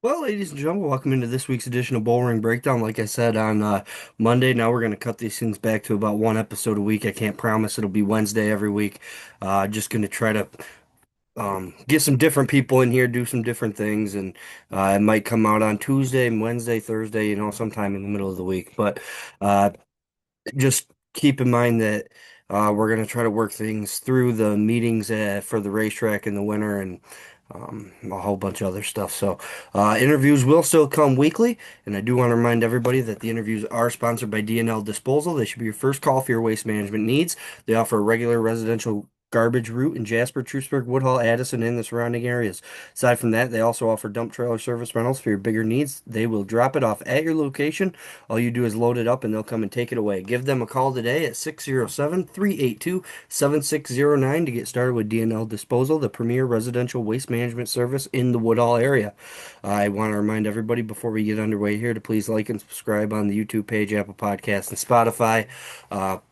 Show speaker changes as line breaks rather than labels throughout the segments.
Well, ladies and gentlemen, welcome into this week's edition of Bullring Breakdown. Like I said on Monday, now we're going to cut these things back to about one episode a week. I can't promise it'll be Wednesday every week. Just going to try to get some different people in here, do some different things, and it might come out on Tuesday, Wednesday, Thursday, sometime in the middle of the week. But uh, just keep in mind that we're going to try to work things through the meetings for the racetrack in the winter and a whole bunch of other stuff. So, interviews will still come weekly, and I do want to remind everybody that the interviews are sponsored by D&L Disposal. They should be your first call for your waste management needs. They offer a regular residential garbage route in Jasper, Truesburg, Woodhull, Addison, and the surrounding areas. Aside from that, they also offer dump trailer service rentals for your bigger needs. They will drop it off at your location. All you do is load it up and they'll come and take it away. Give them a call today at 607-382-7609 to get started with D&L Disposal, the premier residential waste management service in the Woodall area. I want to remind everybody before we get underway here to please like and subscribe on the YouTube page, Apple Podcasts, and Spotify.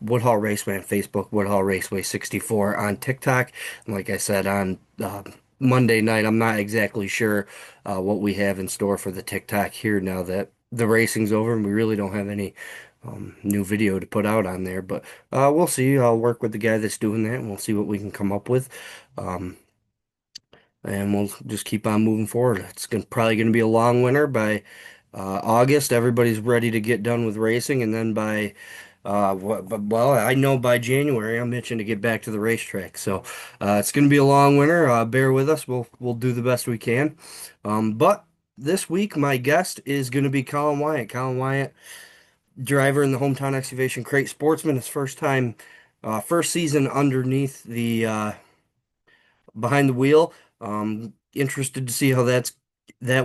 Woodhall Raceway on Facebook, Woodhall Raceway 64 on TikTok. And like I said, on Monday night, I'm not exactly sure what we have in store for the TikTok here now that the racing's over and we really don't have any new video to put out on there. But we'll see. I'll work with the guy that's doing that and we'll see what we can come up with. Um, and we'll just keep on moving forward. Probably going to be a long winter. By August, everybody's ready to get done with racing, and then by well, I know by January I'm itching to get back to the racetrack. So it's going to be a long winter. Bear with us. We'll do the best we can. But this week, my guest is going to be Collin Wyant. Collin Wyant, driver in the hometown excavation crate sportsman, his first season underneath the behind the wheel. Interested to see how that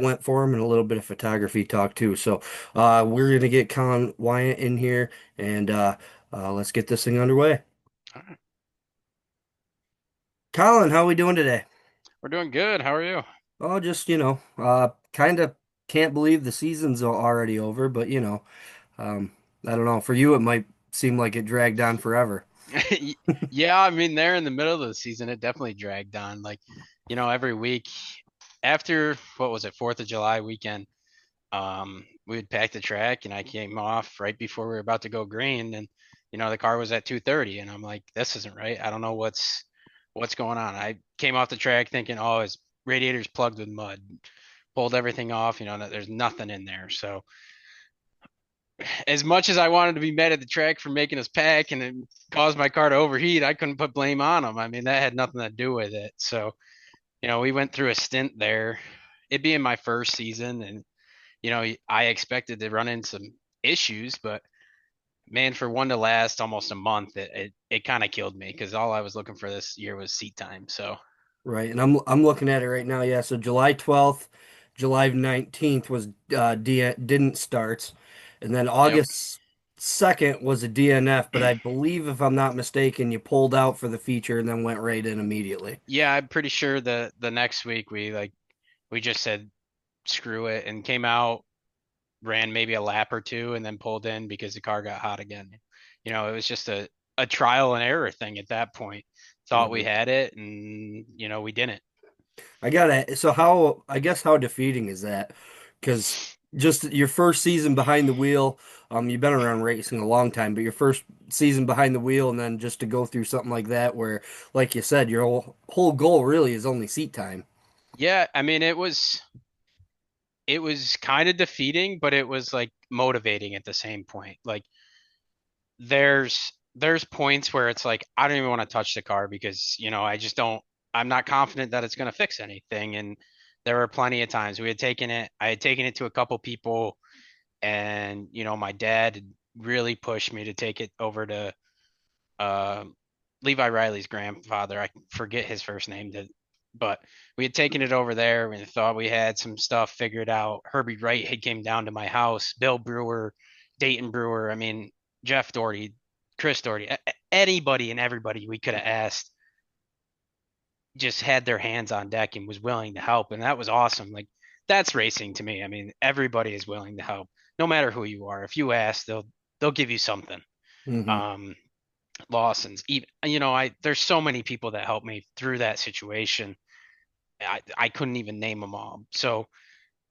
went for him and a little bit of photography talk too. So we're gonna get Colin Wyant in here and let's get this thing underway.
All right.
Colin, how we doing today?
We're doing good. How are you?
Oh, just kind of can't believe the season's already over, but um, I don't know. For you, it might seem like it dragged on forever.
Yeah, I mean, there in the middle of the season, it definitely dragged on. Every week after what was it, 4th of July weekend, we would pack the track, and I came off right before we were about to go green, and the car was at 2:30, and I'm like, this isn't right. I don't know what's going on. I came off the track thinking, oh, his radiator's plugged with mud. Pulled everything off, there's nothing in there. So as much as I wanted to be mad at the track for making us pack and it caused my car to overheat, I couldn't put blame on them. I mean, that had nothing to do with it. So, we went through a stint there. It being my first season, and I expected to run into some issues, but man, for one to last almost a month, it kind of killed me because all I was looking for this year was seat time. So,
Right, and I'm looking at it right now. Yeah, so July 12th, July 19th was D didn't start, and then
yep.
August 2nd was a DNF. But I believe, if I'm not mistaken, you pulled out for the feature and then went right in immediately.
Yeah, I'm pretty sure the next week we just said screw it and came out, ran maybe a lap or two, and then pulled in because the car got hot again. It was just a trial and error thing at that point. Thought we
Right.
had it, and we didn't.
So I guess how defeating is that? Because just your first season behind the wheel, you've been around racing a long time, but your first season behind the wheel, and then just to go through something like that, where, like you said, your whole goal really is only seat time.
Yeah, I mean it was kind of defeating, but it was like motivating at the same point. Like there's points where it's like I don't even want to touch the car because I just don't. I'm not confident that it's going to fix anything. And there were plenty of times I had taken it to a couple people, and my dad really pushed me to take it over to uh, Levi Riley's grandfather. I forget his first name, but we had taken it over there. We thought we had some stuff figured out. Herbie Wright had came down to my house. Bill Brewer, Dayton Brewer. I mean, Jeff Doherty, Chris Doherty, anybody and everybody we could have asked just had their hands on deck and was willing to help, and that was awesome. Like that's racing to me. I mean, everybody is willing to help, no matter who you are. If you ask, they'll give you something.
Hmm.
Um, Lawson's even I there's so many people that helped me through that situation. I couldn't even name them all. So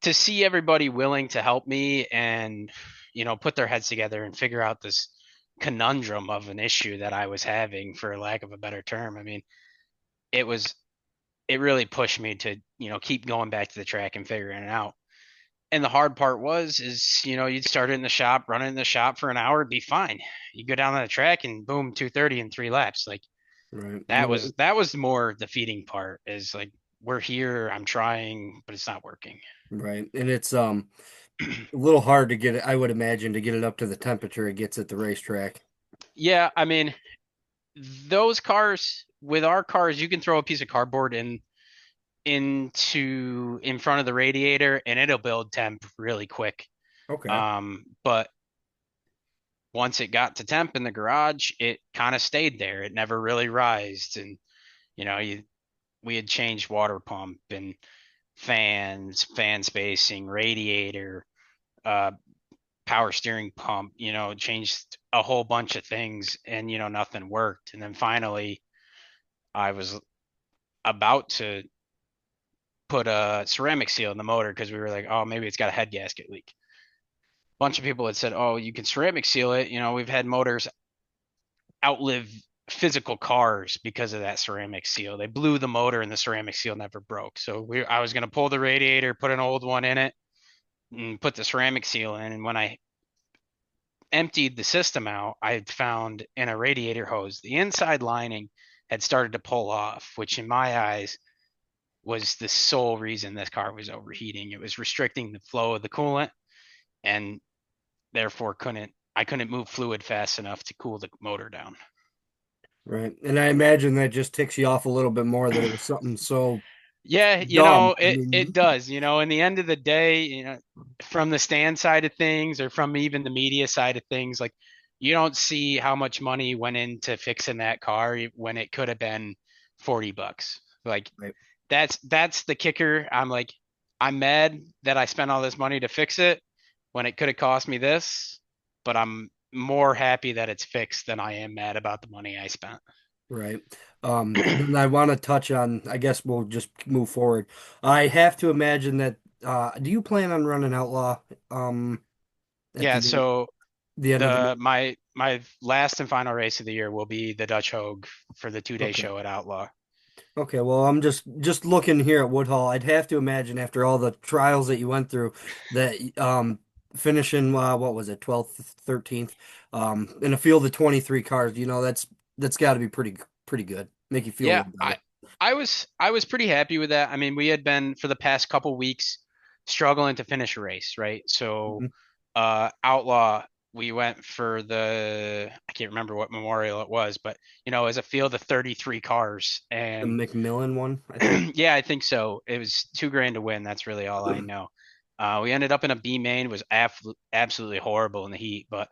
to see everybody willing to help me and put their heads together and figure out this conundrum of an issue that I was having, for lack of a better term. I mean, it was it really pushed me to keep going back to the track and figuring it out. And the hard part was is you'd start in the shop, running in the shop for an hour, it'd be fine. You go down on the track and boom, 230 in 3 laps. Like
Right.
that
No,
was that was the more defeating part, is like, we're here, I'm trying, but it's not working.
right. And it's a little hard to get it, I would imagine, to get it up to the temperature it gets at the racetrack.
Yeah, I mean, those cars, with our cars, you can throw a piece of cardboard in front of the radiator and it'll build temp really quick.
Okay.
But once it got to temp in the garage, it kind of stayed there. It never really rised. And you know, you we had changed water pump and fans, fan spacing, radiator, uh, power steering pump, changed a whole bunch of things, and nothing worked. And then finally I was about to put a ceramic seal in the motor because we were like, oh, maybe it's got a head gasket leak. A bunch of people had said, oh, you can ceramic seal it. We've had motors outlive physical cars because of that ceramic seal. They blew the motor and the ceramic seal never broke. So I was going to pull the radiator, put an old one in it, and put the ceramic seal in. And when I emptied the system out, I had found in a radiator hose the inside lining had started to pull off, which in my eyes was the sole reason this car was overheating. It was restricting the flow of the coolant, and therefore couldn't move fluid fast enough to cool the motor down.
Right. And I imagine that just ticks you off a little bit more that it was something so
Yeah,
dumb. I
it
mean,
does. In the end of the day, from the stand side of things or from even the media side of things, like, you don't see how much money went into fixing that car when it could have been $40. Like,
right,
that's the kicker. I'm mad that I spent all this money to fix it when it could have cost me this, but I'm more happy that it's fixed than I am mad about the money I spent.
right. Then I want to touch on, I guess we'll just move forward. I have to imagine that do you plan on running Outlaw at
Yeah, so
the end of the
the my last and final race of the year will be the Dutch Hogue for the 2 day
Okay.
show at Outlaw.
Okay, well, I'm just looking here at Woodhull. I'd have to imagine after all the trials that you went through that finishing what was it, 12th, 13th in a field of 23 cars, that's got to be pretty good. Make you feel a
Yeah,
little
I
better.
I was I was pretty happy with that. I mean, we had been for the past couple weeks struggling to finish a race, right? So,
Mhm.
Outlaw, we went for I can't remember what memorial it was, but as a field of 33 cars,
The
and
McMillan one, I think.
yeah, I think so. It was 2 grand to win. That's really all I know. We ended up in a B main, was absolutely horrible in the heat, but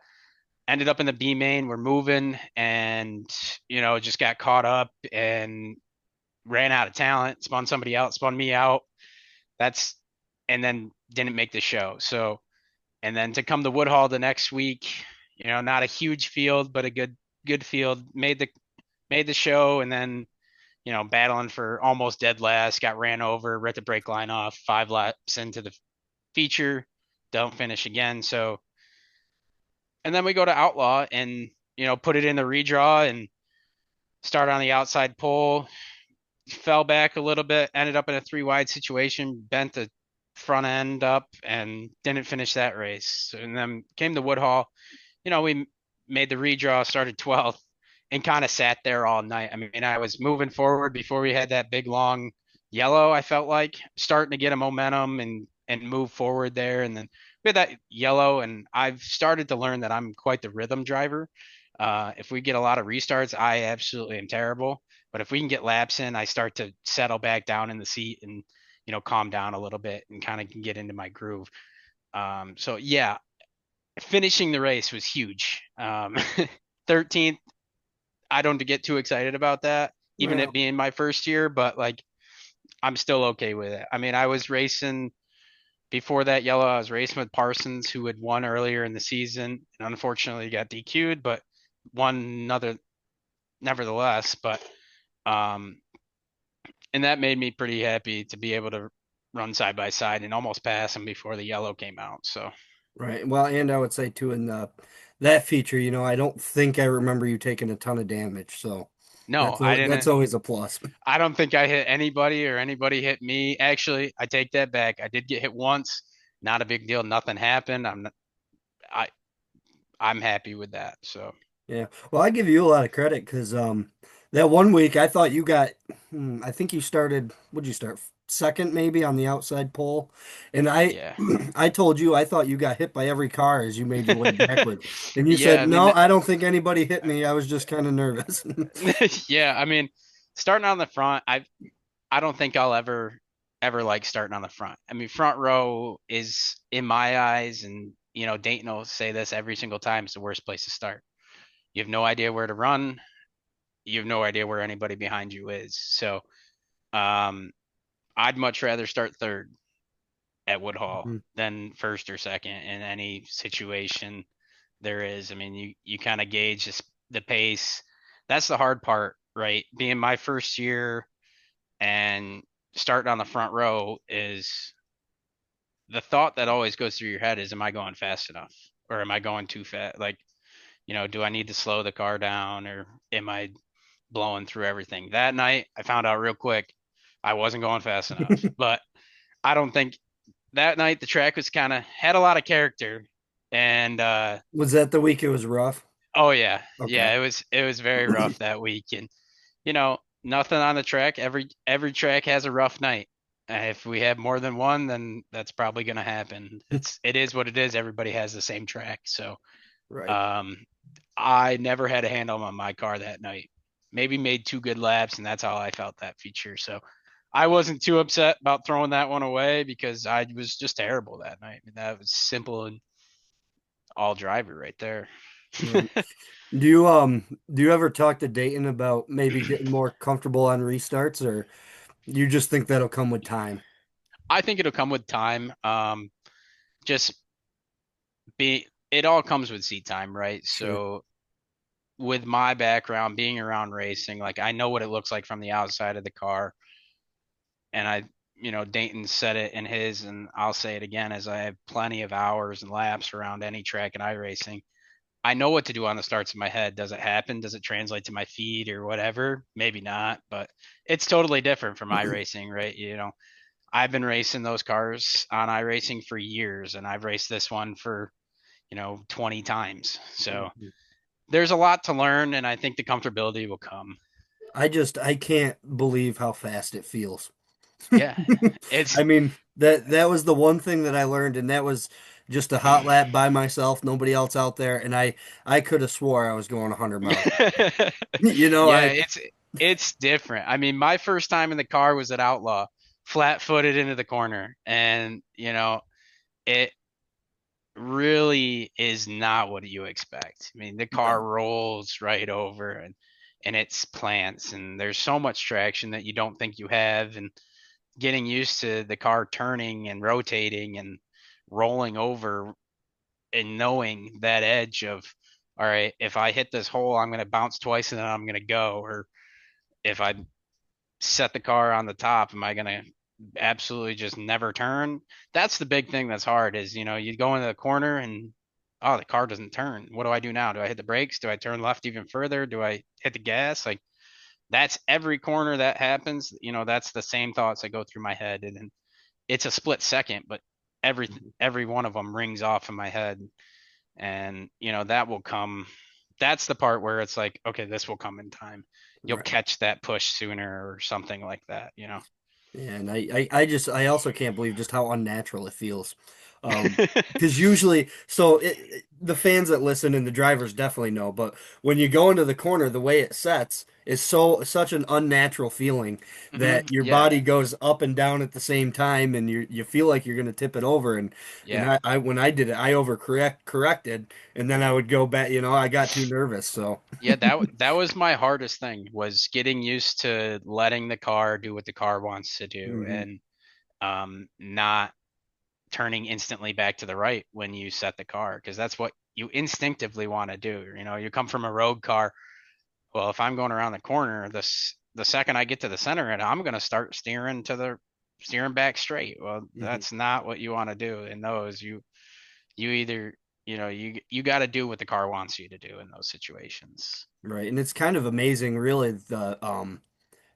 ended up in the B main. We're moving, and just got caught up and ran out of talent. Spun somebody out, spun me out. That's and then didn't make the show. So, and then to come to Woodhall the next week, not a huge field, but a good field. Made the show, and then battling for almost dead last, got ran over, ripped the brake line off 5 laps into the feature, don't finish again. So, and then we go to Outlaw and put it in the redraw and start on the outside pole. Fell back a little bit, ended up in a 3 wide situation, bent the front end up, and didn't finish that race. And then came to Woodhall. We made the redraw, started 12th, and kind of sat there all night. I mean, I was moving forward before we had that big long yellow. I felt like starting to get a momentum and move forward there, and then we had that yellow, and I've started to learn that I'm quite the rhythm driver. If we get a lot of restarts, I absolutely am terrible. But if we can get laps in, I start to settle back down in the seat and calm down a little bit and kind of can get into my groove. So yeah, finishing the race was huge. 13th, I don't get too excited about that, even it
Well,
being my first year, but like, I'm still okay with it. I mean, I was racing before that yellow. I was racing with Parsons, who had won earlier in the season and unfortunately got DQ'd, but won another nevertheless. But um, and that made me pretty happy to be able to. run side by side and almost pass him before the yellow came out. So
Right. Well, and I would say too in the that feature, I don't think I remember you taking a ton of damage, so
no, I
that's
didn't.
always a plus.
I don't think I hit anybody or anybody hit me. Actually, I take that back. I did get hit once. Not a big deal. Nothing happened. I I'm happy with that. So
Yeah. Well, I give you a lot of credit because that one week I thought you got I think you started, would you start second maybe on the outside pole? And I
yeah.
I told you I thought you got hit by every car as you made your way backward. And you
Yeah,
said,
I mean,
"No, I don't think anybody hit me. I was just kind of nervous."
yeah, I mean, starting on the front, I don't think I'll ever like starting on the front. I mean, front row is in my eyes, and Dayton will say this every single time, it's the worst place to start. You have no idea where to run. You have no idea where anybody behind you is. So, um, I'd much rather start third at Woodhall than first or second in any situation there is. I mean, you kind of gauge the pace. That's the hard part, right? Being my first year and starting on the front row is the thought that always goes through your head is, am I going fast enough or am I going too fast? Like, do I need to slow the car down or am I blowing through everything? That night, I found out real quick I wasn't going fast enough, but I don't think that night the track was kind of had a lot of character and
Was that the week it was rough?
oh yeah,
Okay.
yeah, it was very rough that week, and nothing on the track. Every track has a rough night. If we have more than one, then that's probably going to happen. It is what it is. Everybody has the same track, so
Right.
um, I never had a handle on my car that night. Maybe made two good laps, and that's how I felt that feature. So I wasn't too upset about throwing that one away because I was just terrible that night. I mean, that was simple and all driver right there.
Right. Do you ever talk to Dayton about maybe getting more comfortable on restarts, or you just think that'll come with time?
I think it'll come with time. Just it all comes with seat time, right?
Sure.
So with my background being around racing, like I know what it looks like from the outside of the car. And Dayton said it in his, and I'll say it again as I have plenty of hours and laps around any track in iRacing. I know what to do on the starts in my head. Does it happen? Does it translate to my feed or whatever? Maybe not, but it's totally different from iRacing, right? I've been racing those cars on iRacing for years, and I've raced this one for 20 times. So there's a lot to learn, and I think the comfortability will come.
I can't believe how fast it feels.
Yeah, it's
I mean, that was the one thing that I learned, and that was just a hot lap by myself, nobody else out there, and I could have swore I was going 100 miles an hour.
yeah,
I
it's different. I mean, my first time in the car was at Outlaw, flat-footed into the corner, and it really is not what you expect. I mean, the car
no,
rolls right over and it's plants and there's so much traction that you don't think you have and getting used to the car turning and rotating and rolling over and knowing that edge of all right, if I hit this hole, I'm going to bounce twice and then I'm going to go. Or if I set the car on the top, am I going to absolutely just never turn? That's the big thing that's hard is, you go into the corner and, oh, the car doesn't turn. What do I do now? Do I hit the brakes? Do I turn left even further? Do I hit the gas? Like that's every corner that happens. That's the same thoughts that go through my head. And it's a split second, but every, every one of them rings off in my head. And, that will come. That's the part where it's like, okay, this will come in time. You'll
right.
catch that push sooner or something like that.
Yeah, and I also can't believe just how unnatural it feels. Because usually, the fans that listen and the drivers definitely know, but when you go into the corner, the way it sets is such an unnatural feeling that your
Yeah.
body goes up and down at the same time, and you feel like you're going to tip it over. And
Yeah.
I when I did it, I corrected, and then I would go back. I got too nervous, so.
Yeah, that was my hardest thing was getting used to letting the car do what the car wants to do
Mhm.
and not turning instantly back to the right when you set the car because that's what you instinctively want to do. You come from a road car. Well, if I'm going around the corner, the second I get to the center, and I'm going to start steering to the steering back straight. Well,
Mhm.
that's not what you want to do in those. You either, you got to do what the car wants you to do in those situations.
Right. And it's kind of amazing, really,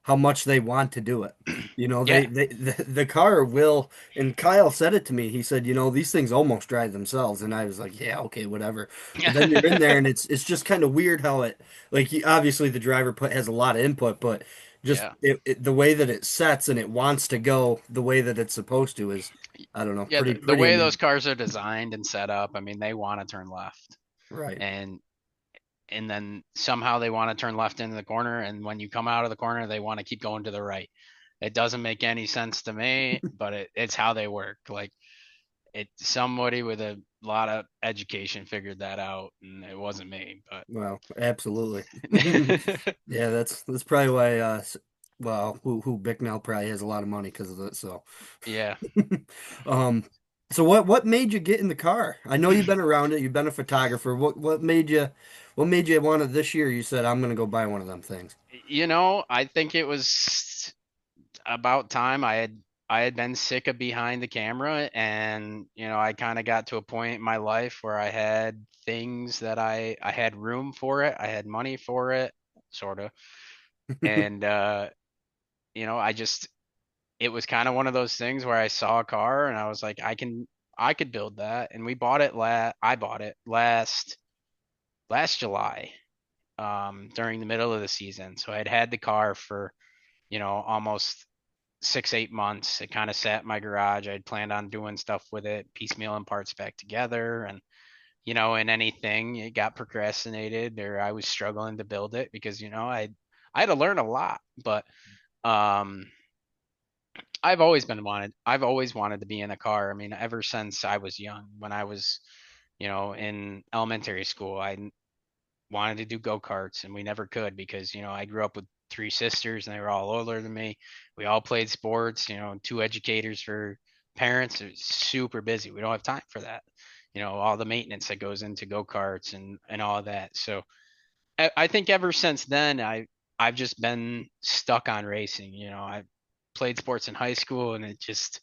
how much they want to do it. You know,
Yeah.
the car will, and Kyle said it to me. He said, these things almost drive themselves. And I was like, yeah, okay, whatever. But then you're in there and it's just kind of weird how it, like, obviously the driver has a lot of input, but just
Yeah.
the way that it sets and it wants to go the way that it's supposed to is, I don't know,
Yeah, the
pretty
way those
amazing.
cars are designed and set up, I mean, they want to turn left.
Right.
And and then somehow they want to turn left into the corner, and when you come out of the corner they want to keep going to the right. It doesn't make any sense to me, but it's how they work. Like, it somebody with a lot of education figured that out, and it wasn't me. But
Well, absolutely. Yeah, that's probably why well, who Bicknell probably has a lot of money because of it, so
yeah.
um so what made you get in the car? I know you've been around it, you've been a photographer. What made you want to this year you said I'm gonna go buy one of them things?
I think it was about time. I had been sick of behind the camera, and I kind of got to a point in my life where I had things that I had room for it, I had money for it, sort of. And I just it was kind of one of those things where I saw a car and I was like, I could build that. And we bought it I bought it last July, during the middle of the season. So I'd had the car for, almost 6, 8 months. It kind of sat in my garage. I'd planned on doing stuff with it, piecemealing parts back together, and in anything, it got procrastinated, or I was struggling to build it because I had to learn a lot. But um, I've always wanted to be in a car. I mean, ever since I was young, when I was in elementary school, I wanted to do go-karts, and we never could because I grew up with three sisters and they were all older than me. We all played sports, two educators for parents. It's super busy. We don't have time for that. All the maintenance that goes into go-karts and all of that. So I think ever since then I've just been stuck on racing. I played sports in high school, and it just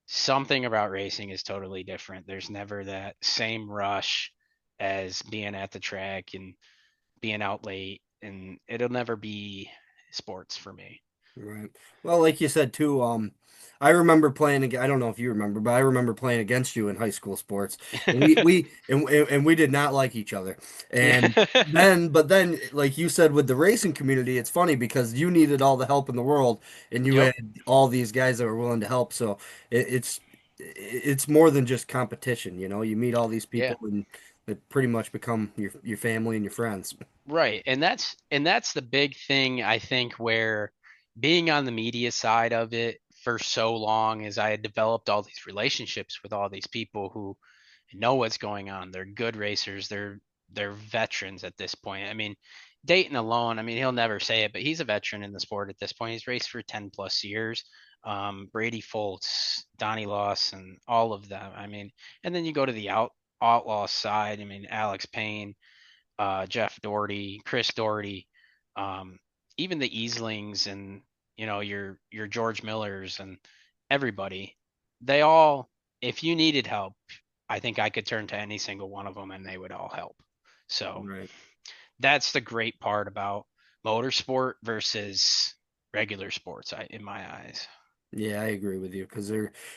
something about racing is totally different. There's never that same rush as being at the track and being out late, and it'll never be sports for me.
Right. Well, like you said too, I remember playing I don't know if you remember, but I remember playing against you in high school sports. And we did not like each other. And but then like you said with the racing community, it's funny because you needed all the help in the world and you
Yep.
had all these guys that were willing to help. So it's more than just competition, you know. You meet all these
Yeah.
people and that pretty much become your family and your friends.
Right. And that's the big thing, I think, where being on the media side of it for so long is I had developed all these relationships with all these people who know what's going on. They're good racers. They're veterans at this point. I mean, Dayton alone, I mean, he'll never say it, but he's a veteran in the sport at this point. He's raced for 10 plus years. Brady Foltz, Donnie Lawson, all of them. I mean, and then you go to the outlaw side. I mean, Alex Payne, Jeff Doherty, Chris Doherty, um, even the Easlings, and your George Millers and everybody. They all, if you needed help, I think I could turn to any single one of them and they would all help. So
Right.
that's the great part about motorsport versus regular sports, in my eyes.
Yeah, I agree with you because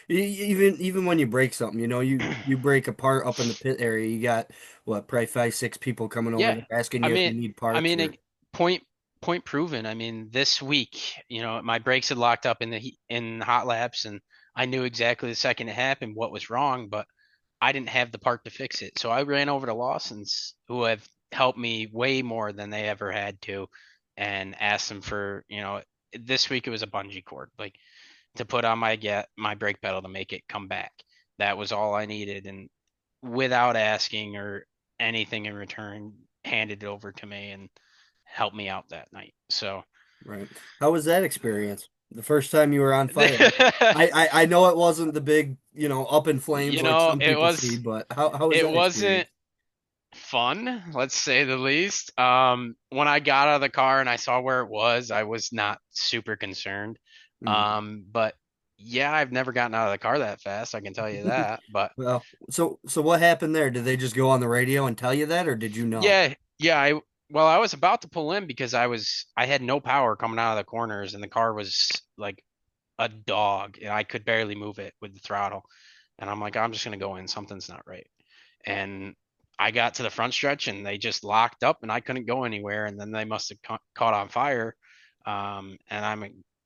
even when you break something, you break a part up in the pit area, you got what, probably five, six people coming over
Yeah,
there asking
I
you if
mean,
you need
I
parts
mean,
or
point point proven. I mean, this week, my brakes had locked up in hot laps, and I knew exactly the second it happened what was wrong, but I didn't have the part to fix it. So I ran over to Lawson's, who have helped me way more than they ever had to, and asked them for, this week it was a bungee cord, like, to put on my brake pedal to make it come back. That was all I needed, and without asking or anything in return, handed it over to me and helped me out that night. So,
right. How was that experience? The first time you were on fire. I know it wasn't the big, up in flames like some
it
people see,
was
but how was
it
that
wasn't
experience?
fun, let's say the least. When I got out of the car and I saw where it was, I was not super concerned.
Hmm.
But Yeah, I've never gotten out of the car that fast, I can tell you that. But
Well, so what happened there? Did they just go on the radio and tell you that, or did you know?
yeah, yeah, I was about to pull in because I had no power coming out of the corners and the car was like a dog and I could barely move it with the throttle. And I'm like, I'm just gonna go in, something's not right. And I got to the front stretch and they just locked up and I couldn't go anywhere. And then they must have caught on fire. And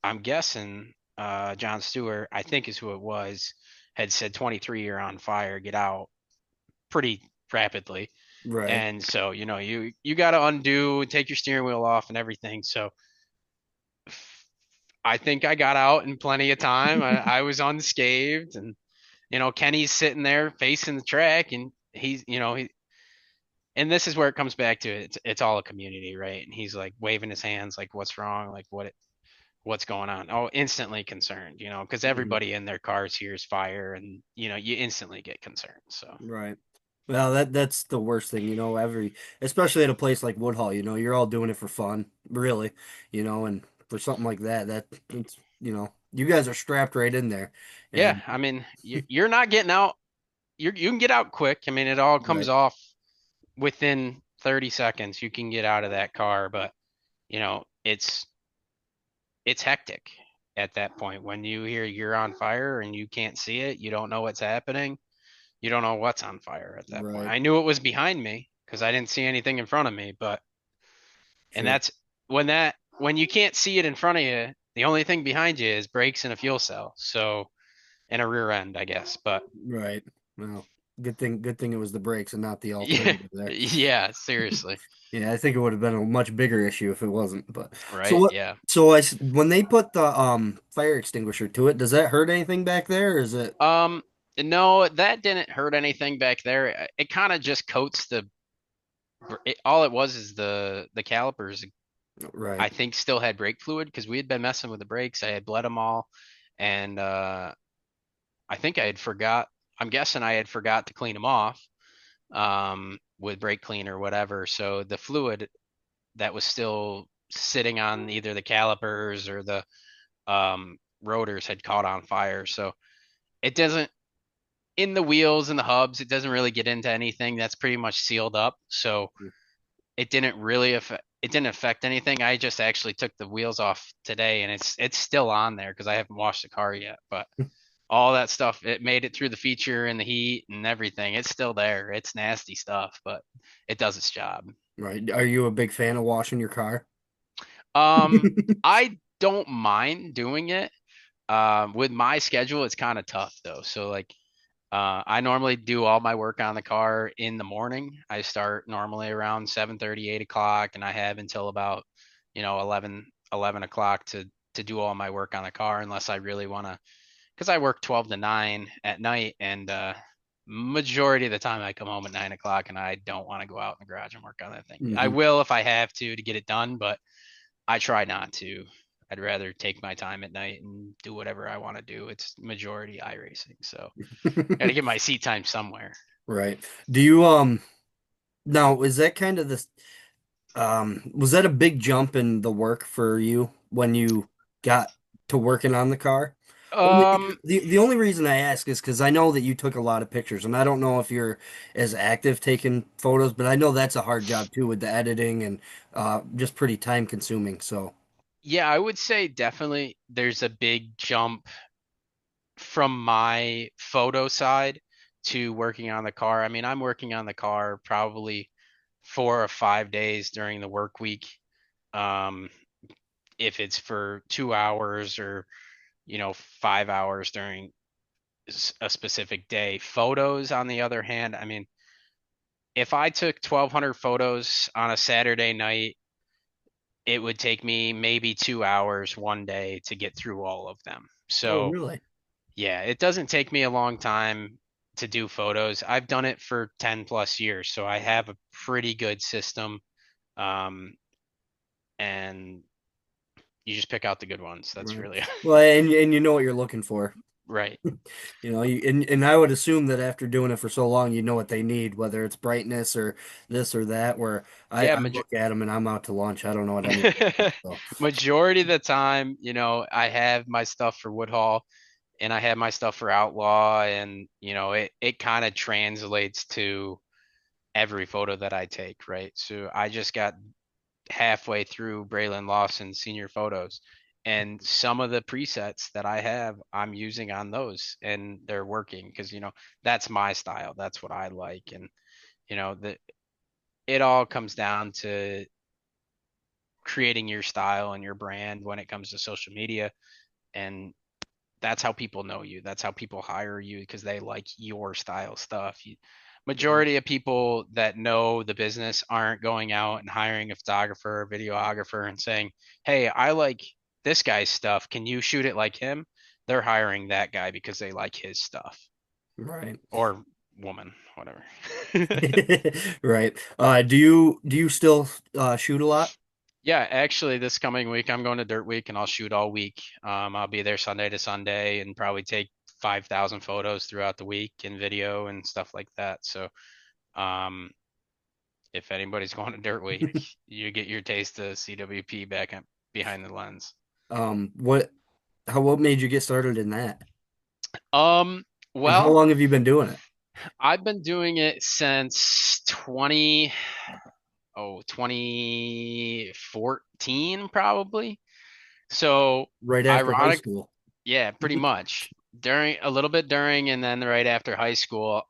I'm guessing John Stewart, I think is who it was, had said 23, you're on fire, get out pretty rapidly.
Right,
And so, you got to undo, take your steering wheel off and everything. So I think I got out in plenty of time. I was unscathed, and Kenny's sitting there facing the track, and and this is where it comes back to it. It's all a community, right? And he's like waving his hands, like what's wrong, like what's going on? Oh, instantly concerned, because
mhm,
everybody in their cars hears fire, and you instantly get concerned. So
right. Well, that's the worst thing, especially at a place like Woodhall, you're all doing it for fun, really, and for something like that, it's, you guys are strapped right in there,
yeah,
and
I mean, you're not getting out. You can get out quick. I mean, it all comes
right,
off within 30 seconds. You can get out of that car, but it's hectic at that point when you hear you're on fire and you can't see it, you don't know what's happening, you don't know what's on fire at that point.
right,
I knew it was behind me because I didn't see anything in front of me, but and
sure,
that's when you can't see it in front of you, the only thing behind you is brakes and a fuel cell. So and a rear end, I guess. But
right. Well, good thing it was the brakes and not the
yeah,
alternative there.
yeah, seriously.
Yeah, I think it would have been a much bigger issue if it wasn't. But so
Right?
what?
Yeah.
So when they put the fire extinguisher to it, does that hurt anything back there, or is it
Um no, that didn't hurt anything back there. It kind of just coats all it was is the calipers I
right?
think still had brake fluid because we had been messing with the brakes. I had bled them all, and I think I had forgot. I'm guessing I had forgot to clean them off with brake cleaner or whatever. So the fluid that was still sitting on either the calipers or the rotors had caught on fire. So it doesn't in the wheels and the hubs. It doesn't really get into anything that's pretty much sealed up. So it didn't affect anything. I just actually took the wheels off today and it's still on there because I haven't washed the car yet. But all that stuff, it made it through the feature and the heat and everything. It's still there. It's nasty stuff, but it does its job.
Right. Are you a big fan of washing your car?
Um, I don't mind doing it. With my schedule, it's kind of tough though. So like I normally do all my work on the car in the morning. I start normally around 7:30, 8 o'clock, and I have until about, 11 o'clock to do all my work on the car unless I really want to, because I work 12 to 9 at night, and majority of the time I come home at 9 o'clock and I don't want to go out in the garage and work on that thing. I
Hmm.
will if I have to get it done, but I try not to. I'd rather take my time at night and do whatever I want to do. It's majority iRacing, so got to get my seat time somewhere.
Right. Do you now is that kind of this was that a big jump in the work for you when you got to working on the car? Only because
Um,
the only reason I ask is because I know that you took a lot of pictures, and I don't know if you're as active taking photos, but I know that's a hard job too with the editing and just pretty time consuming. So,
yeah, I would say definitely there's a big jump from my photo side to working on the car. I mean, I'm working on the car probably 4 or 5 days during the work week. Um, if it's for 2 hours or 5 hours during a specific day. Photos, on the other hand, I mean, if I took 1,200 photos on a Saturday night, it would take me maybe 2 hours one day to get through all of them.
oh,
So,
really?
yeah, it doesn't take me a long time to do photos. I've done it for 10 plus years, so I have a pretty good system. Um, and you just pick out the good ones. That's
Right.
really
Well, and you know what you're looking for.
right.
And I would assume that after doing it for so long, you know what they need, whether it's brightness or this or that. Where
Yeah,
I look at them and I'm out to lunch. I don't know what anything is. So,
majority of the time, I have my stuff for Woodhall. and I had my stuff for Outlaw, and it kind of translates to every photo that I take, right? So I just got halfway through Braylon Lawson's senior photos. And some of the presets that I have, I'm using on those, and they're working because that's my style. That's what I like, and the it all comes down to creating your style and your brand when it comes to social media, and that's how people know you. That's how people hire you because they like your style stuff. Majority of people that know the business aren't going out and hiring a photographer or videographer and saying, "Hey, I like this guy's stuff. Can you shoot it like him?" They're hiring that guy because they like his stuff,
Right.
or woman, whatever.
Right. Do you still shoot a lot?
Yeah, actually, this coming week I'm going to Dirt Week and I'll shoot all week. I'll be there Sunday to Sunday and probably take 5,000 photos throughout the week and video and stuff like that. So, um, if anybody's going to Dirt Week, you get your taste of CWP behind the lens.
What what made you get started in that?
Um,
And how
well,
long have you been doing it?
I've been doing it since 2014 probably. So
Right after high
ironic,
school.
yeah, pretty much during a little bit during and then right after high school.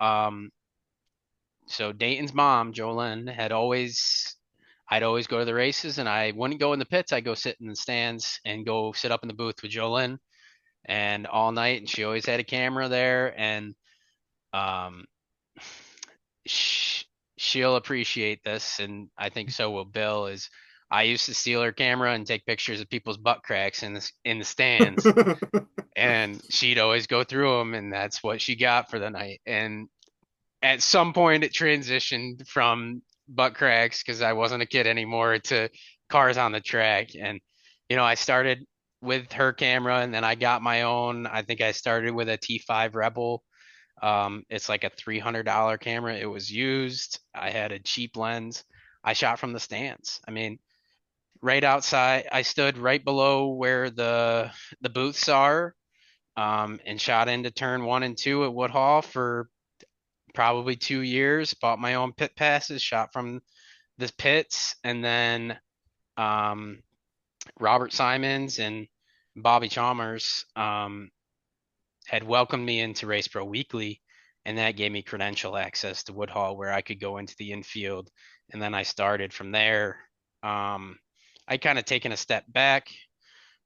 So Dayton's mom, Jolene, I'd always go to the races and I wouldn't go in the pits. I'd go sit in the stands and go sit up in the booth with Jolene and all night. And she always had a camera there, and um, she'll appreciate this, and I think so will Bill. Is I used to steal her camera and take pictures of people's butt cracks in the stands, and she'd always go through them, and that's what she got for the night. And at some point, it transitioned from butt cracks because I wasn't a kid anymore to cars on the track, and I started with her camera, and then I got my own. I think I started with a T5 Rebel. It's like a $300 camera. It was used. I had a cheap lens. I shot from the stands. I mean, right outside. I stood right below where the booths are, and shot into turn 1 and 2 at Woodhall for probably 2 years. Bought my own pit passes. Shot from the pits, and then um, Robert Simons and Bobby Chalmers had welcomed me into Race Pro Weekly, and that gave me credential access to Woodhall where I could go into the infield. And then I started from there. I kind of taken a step back,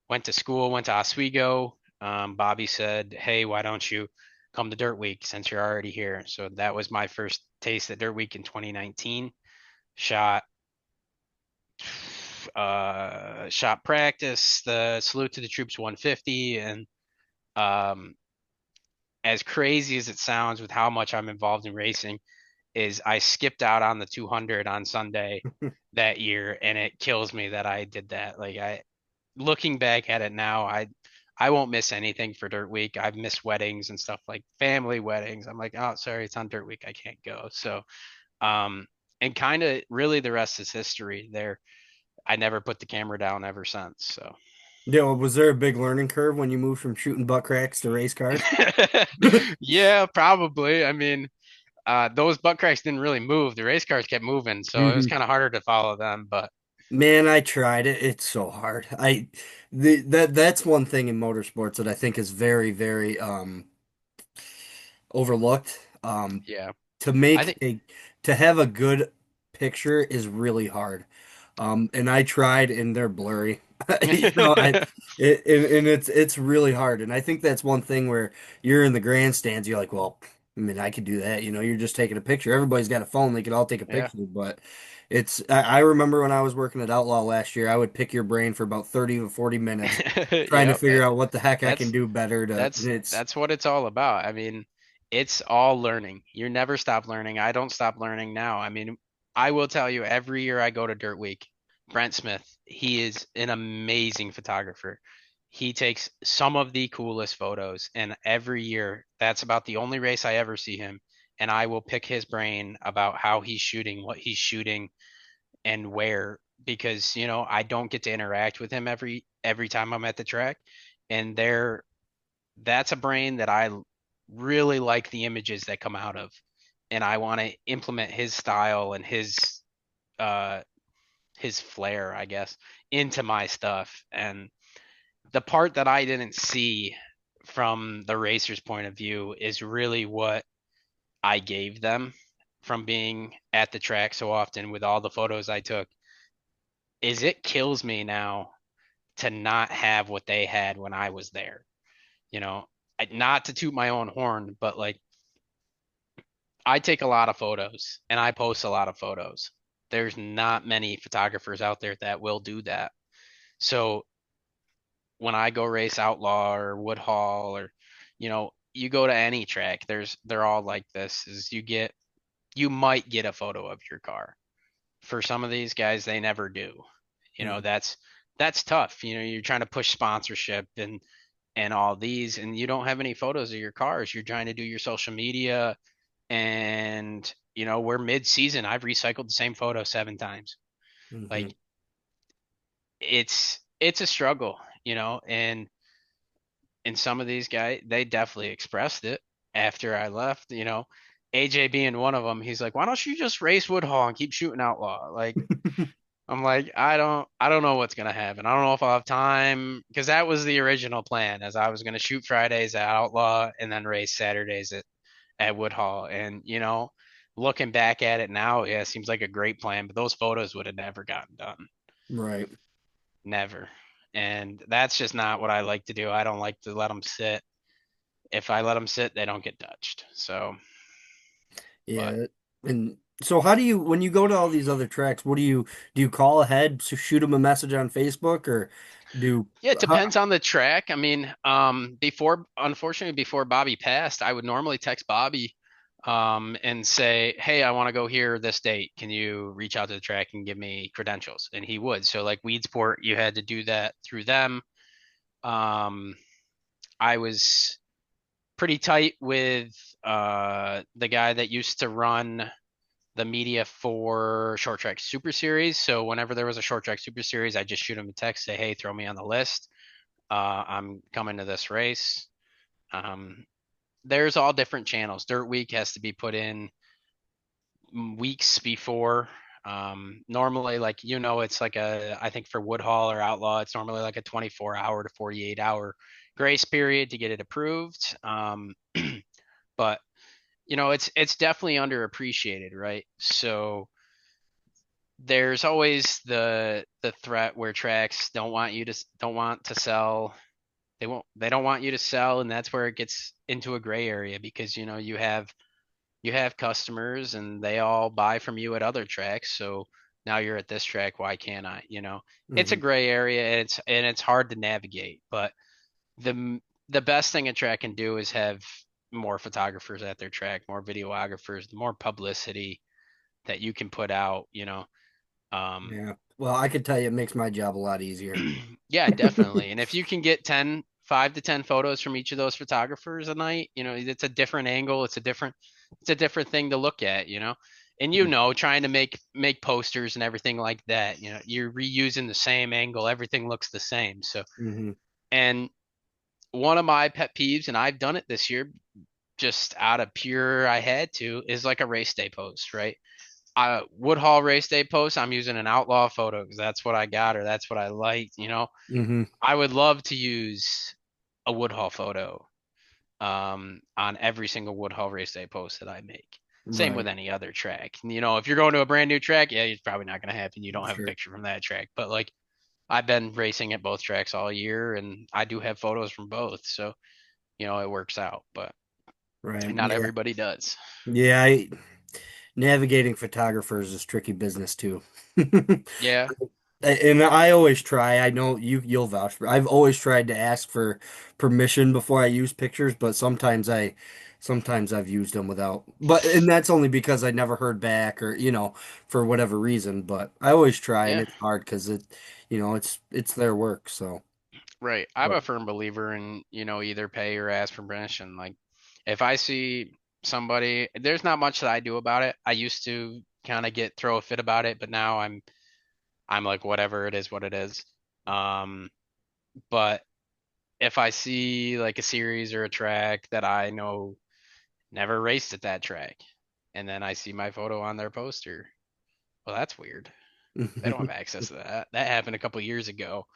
went to school, went to Oswego. Bobby said, "Hey, why don't you come to Dirt Week since you're already here?" So that was my first taste at Dirt Week in 2019. Shot shot practice, the Salute to the Troops 150, and um, as crazy as it sounds with how much I'm involved in racing, is I skipped out on the 200 on Sunday that year, and it kills me that I did that. Like looking back at it now, I won't miss anything for Dirt Week. I've missed weddings and stuff like family weddings. I'm like, oh, sorry, it's on Dirt Week, I can't go. So, um, and kind of really the rest is history. There, I never put the camera down ever since. So.
Was there a big learning curve when you moved from shooting butt cracks to race cars?
Yeah, probably. I mean, those butt cracks didn't really move. The race cars kept moving, so it was
hmm
kind of harder to follow them. But
Man, I tried it. It's so hard. That's one thing in motorsports that I think is very, very overlooked.
yeah,
To
I
make
think
a to have a good picture is really hard. And I tried and they're blurry. You know, and it's really hard. And I think that's one thing where you're in the grandstands, you're like, well, I mean, I could do that. You know, you're just taking a picture. Everybody's got a phone, they could all take a
yeah,
picture, but I remember when I was working at Outlaw last year, I would pick your brain for about 30 to 40 minutes trying to
yeah.
figure out what the heck I can
That's
do better to and
that's
it's
that's what it's all about. I mean, it's all learning. You never stop learning. I don't stop learning now. I mean, I will tell you, every year I go to Dirt Week, Brent Smith, he is an amazing photographer. He takes some of the coolest photos, and every year, that's about the only race I ever see him. And I will pick his brain about how he's shooting, what he's shooting, and where, because I don't get to interact with him every time I'm at the track, and that's a brain that I really like the images that come out of, and I want to implement his style and uh his flair, I guess, into my stuff. And the part that I didn't see from the racer's point of view is really what I gave them from being at the track so often with all the photos I took. Is it kills me now to not have what they had when I was there. You know, not to toot my own horn, but like I take a lot of photos and I post a lot of photos. There's not many photographers out there that will do that. So when I go race Outlaw or Woodhall or, you go to any track, they're all like this is you might get a photo of your car. For some of these guys, they never do.
Mm,
That's tough. You're trying to push sponsorship and all these, and you don't have any photos of your cars. You're trying to do your social media, and we're mid-season. I've recycled the same photo 7 times.
mhm,
Like it's a struggle, and some of these guys, they definitely expressed it after I left. AJ being one of them, he's like, "Why don't you just race Woodhall and keep shooting Outlaw?" Like, I'm like, I don't know what's gonna happen. I don't know if I'll have time because that was the original plan, as I was gonna shoot Fridays at Outlaw and then race Saturdays at Woodhall. And looking back at it now, yeah, it seems like a great plan, but those photos would have never gotten done,
right.
never. And that's just not what I like to do. I don't like to let them sit. If I let them sit, they don't get touched. So, but
Yeah. And so how do you, when you go to all these other tracks, what do you call ahead to shoot them a message on Facebook or do,
yeah, it
how,
depends on the track. I mean, unfortunately, before Bobby passed, I would normally text Bobby, and say, "Hey, I want to go here this date. Can you reach out to the track and give me credentials?" And he would. So, like Weedsport, you had to do that through them. Um, I was pretty tight with the guy that used to run the media for Short Track Super Series. So, whenever there was a Short Track Super Series, I just shoot him a text, say, "Hey, throw me on the list. I'm coming to this race." Um, there's all different channels. Dirt Week has to be put in weeks before. Normally, like it's like I think for Woodhall or Outlaw, it's normally like a 24-hour to 48-hour grace period to get it approved. But it's definitely underappreciated, right? So there's always the threat where tracks don't want to sell. They don't want you to sell, and that's where it gets into a gray area because you have customers and they all buy from you at other tracks. So now you're at this track, why can't I? It's a
mhm,
gray area, and it's hard to navigate. But the best thing a track can do is have more photographers at their track, more videographers, the more publicity that you can put out. Um,
yeah. Well, I could tell you it makes my job a lot easier.
Yeah, definitely. And if you can get 5 to 10 photos from each of those photographers a night, it's a different angle. It's a different thing to look at. And trying to make posters and everything like that, you're reusing the same angle, everything looks the same. So,
Hmm.
and one of my pet peeves, and I've done it this year just out of pure I had to, is like a race day post, right? Woodhall race day post, I'm using an outlaw photo because that's what I got or that's what I liked.
Hmm.
I would love to use a Woodhall photo on every single Woodhall race day post that I make. Same with
Right.
any other track. If you're going to a brand new track, yeah, it's probably not going to happen. You don't have a
Sure.
picture from that track. But like I've been racing at both tracks all year and I do have photos from both. So, it works out, but
Right.
not
Yeah.
everybody does.
Yeah. Navigating photographers is tricky business too.
Yeah.
And I always try. I know you'll vouch for. I've always tried to ask for permission before I use pictures, but sometimes I've used them without. And that's only because I never heard back or for whatever reason. But I always try, and
Yeah.
it's hard because it's their work. So,
Right. I'm
but
a firm believer in, either pay or ask for permission. Like if I see somebody, there's not much that I do about it. I used to kind of throw a fit about it, but now I'm like whatever it is what it is. Um but if I see like a series or a track that I know never raced at that track, and then I see my photo on their poster, well, that's weird. They don't have access to that. That happened a couple years ago,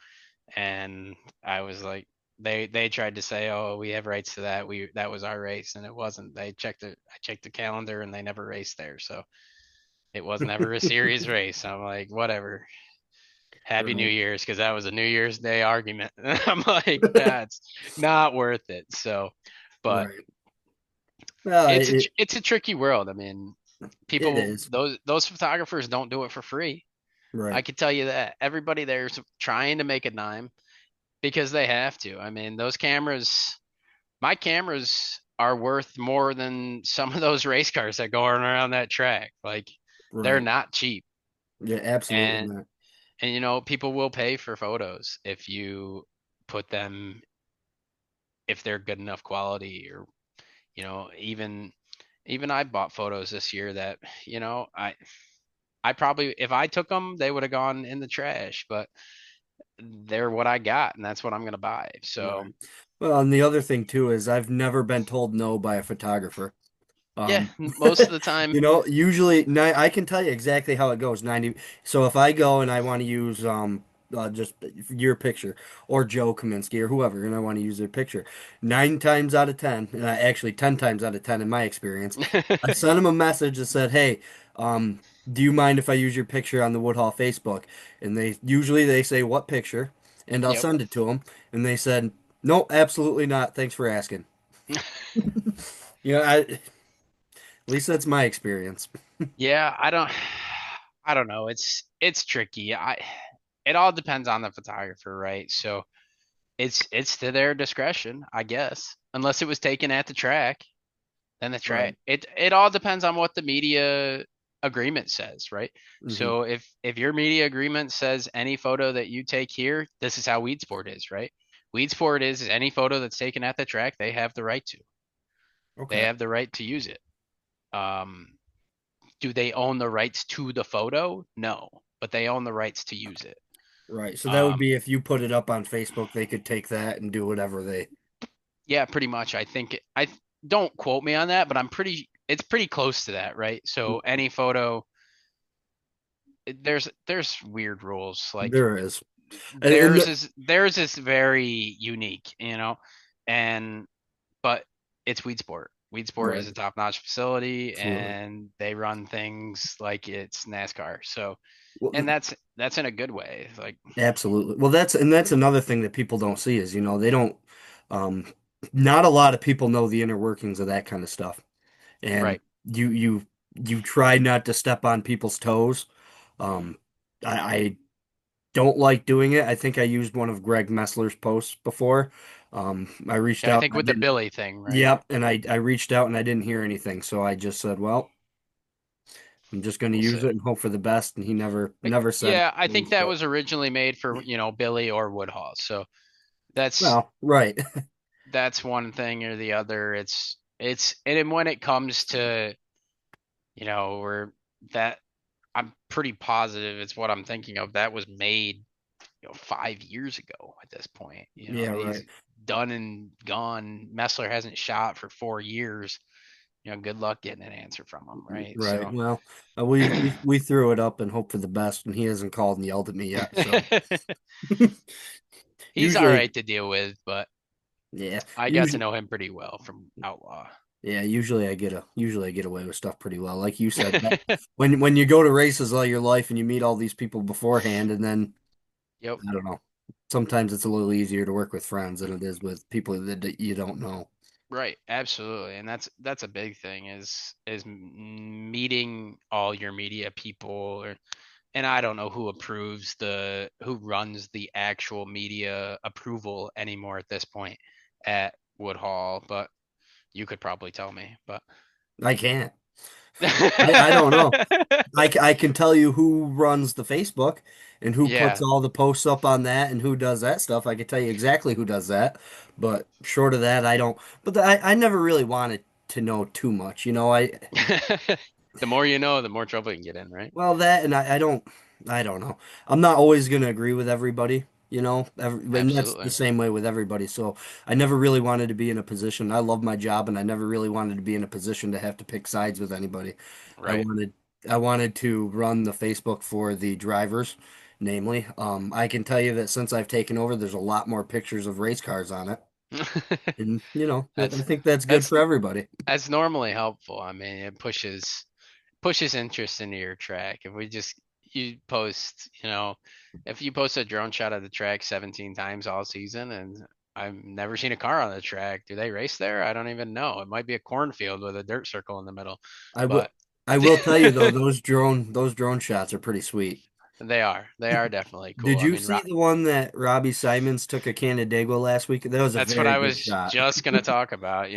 and I was like, they tried to say, oh, we have rights to that. That was our race, and it wasn't. They checked it. I checked the calendar, and they never raced there, so it was never a series race. I'm like, whatever. Happy New
Right,
Year's, because that was a New Year's Day argument. I'm like, that's not worth it. So, but
right. Well,
it's a tricky world. I mean,
it
people
is.
those photographers don't do it for free. I
Right,
could tell you that everybody there's trying to make a dime because they have to. I mean, those cameras, my cameras are worth more than some of those race cars that go around that track. Like, they're
right.
not cheap.
Yeah, absolutely
And
not.
and you know, people will pay for photos if you put them, if they're good enough quality, or even I bought photos this year that, I probably, if I took them, they would have gone in the trash, but they're what I got, and that's what I'm gonna buy. So
Right. Well, and the other thing too is I've never been told no by a photographer.
yeah,
Um,
most of the time.
usually I can tell you exactly how it goes. 90. So if I go and I want to use just your picture or Joe Kaminsky or whoever, and I want to use their picture, 9 times out of 10, and actually 10 times out of 10 in my experience, I sent them a message that said, "Hey, do you mind if I use your picture on the Woodhall Facebook?" And they say what picture, and I'll
Yep.
send it to them, and they said, "No, absolutely not. Thanks for asking." At least that's my experience.
Yeah, I don't know. It's tricky. It all depends on the photographer, right? So it's to their discretion, I guess. Unless it was taken at the track, then the track,
Right.
it all depends on what the media agreement says, right?
Hmm.
So if your media agreement says any photo that you take here, this is how Weed Sport is, right? Weed Sport is any photo that's taken at the track, they have the right to. They
Okay.
have the right to use it. Um, do they own the rights to the photo? No, but they own the rights to use it.
Right. So that would
Um,
be if you put it up on Facebook, they could take that and do whatever they.
yeah, pretty much. I think I don't quote me on that, but it's pretty close to that, right? So any photo, there's weird rules. Like,
There is. And
theirs is very unique, and but it's Weed Sport. Weed Sport is
right.
a top-notch facility,
Absolutely.
and they run things like it's NASCAR. So, and
Well,
that's in a good way. Like,
absolutely. Well, that's another thing that people don't see is, they don't um not a lot of people know the inner workings of that kind of stuff. And
right.
you try not to step on people's toes. Um I don't like doing it. I think I used one of Greg Messler's posts before. I reached
Yeah, I
out
think
and I
with the
didn't.
Billy thing, right?
Yep, and I reached out and I didn't hear anything, so I just said, "Well, I'm just going to
We'll
use
see.
it and hope for the best." And he never said
Yeah, I think
anything.
that
But
was originally made for, Billy or Woodhall. So that's
well, right,
that's one thing or the other. And then when it comes to, where that, I'm pretty positive it's what I'm thinking of. That was made, 5 years ago at this point.
yeah, right,
He's done and gone. Messler hasn't shot for 4 years. Good luck getting an answer from him, right?
right.
So
Well, we threw it up and hope for the best, and he hasn't called and yelled at me yet. So
he's all
usually,
right to deal with, but
yeah,
I got to
usually.
know him pretty well from Outlaw.
Yeah, usually I get away with stuff pretty well. Like you said, that when you go to races all your life and you meet all these people beforehand, and then
Yep.
I don't know. Sometimes it's a little easier to work with friends than it is with people that you don't know.
Right, absolutely, and that's a big thing is meeting all your media people, and I don't know who runs the actual media approval anymore at this point at Woodhall, but you could probably tell me, but
I can't. I don't know. I can tell you who runs the Facebook and who puts
yeah.
all the posts up on that and who does that stuff. I can tell you exactly who does that. But short of that, I don't. But I never really wanted to know too much.
The more you know, the more trouble you can get in, right?
Well, that and I don't know. I'm not always gonna agree with everybody. And that's the
Absolutely.
same way with everybody. So I never really wanted to be in a position. I love my job, and I never really wanted to be in a position to have to pick sides with anybody. I
Right.
wanted, I wanted to run the Facebook for the drivers, namely. I can tell you that since I've taken over, there's a lot more pictures of race cars on it, and I
That's
think that's good
that's
for everybody.
that's normally helpful. I mean, it pushes interest into your track. If we just you post, if you post a drone shot of the track 17 times all season and I've never seen a car on the track. Do they race there? I don't even know. It might be a cornfield with a dirt circle in the middle,
I will,
but
I will tell you though, those drone shots are pretty sweet.
they are definitely cool.
Did
I
you
mean,
see the one that Robbie Simons took a Canandaigua last week? That was a
that's what
very
I
good
was
shot.
just gonna talk about.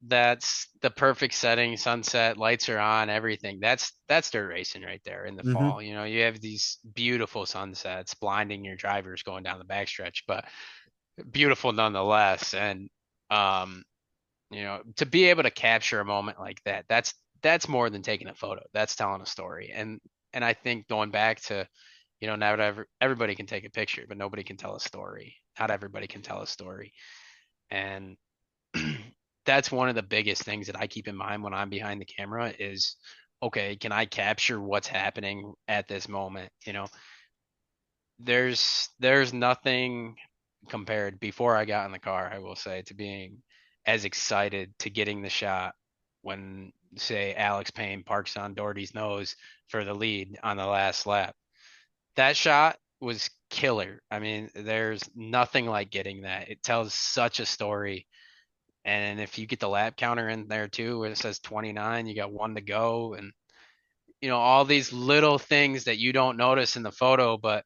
That's the perfect setting. Sunset, lights are on, everything. That's dirt racing right there in the
Hmm.
fall. You have these beautiful sunsets blinding your drivers going down the backstretch, but beautiful nonetheless. And um, to be able to capture a moment like that, that's more than taking a photo. That's telling a story. And I think going back to, now everybody can take a picture, but nobody can tell a story. Not everybody can tell a story. And that's one of the biggest things that I keep in mind when I'm behind the camera is, okay, can I capture what's happening at this moment? There's nothing compared before I got in the car, I will say, to being as excited to getting the shot when, say, Alex Payne parks on Doherty's nose for the lead on the last lap. That shot was killer. I mean, there's nothing like getting that. It tells such a story. And if you get the lap counter in there too, where it says 29, you got one to go, and all these little things that you don't notice in the photo, but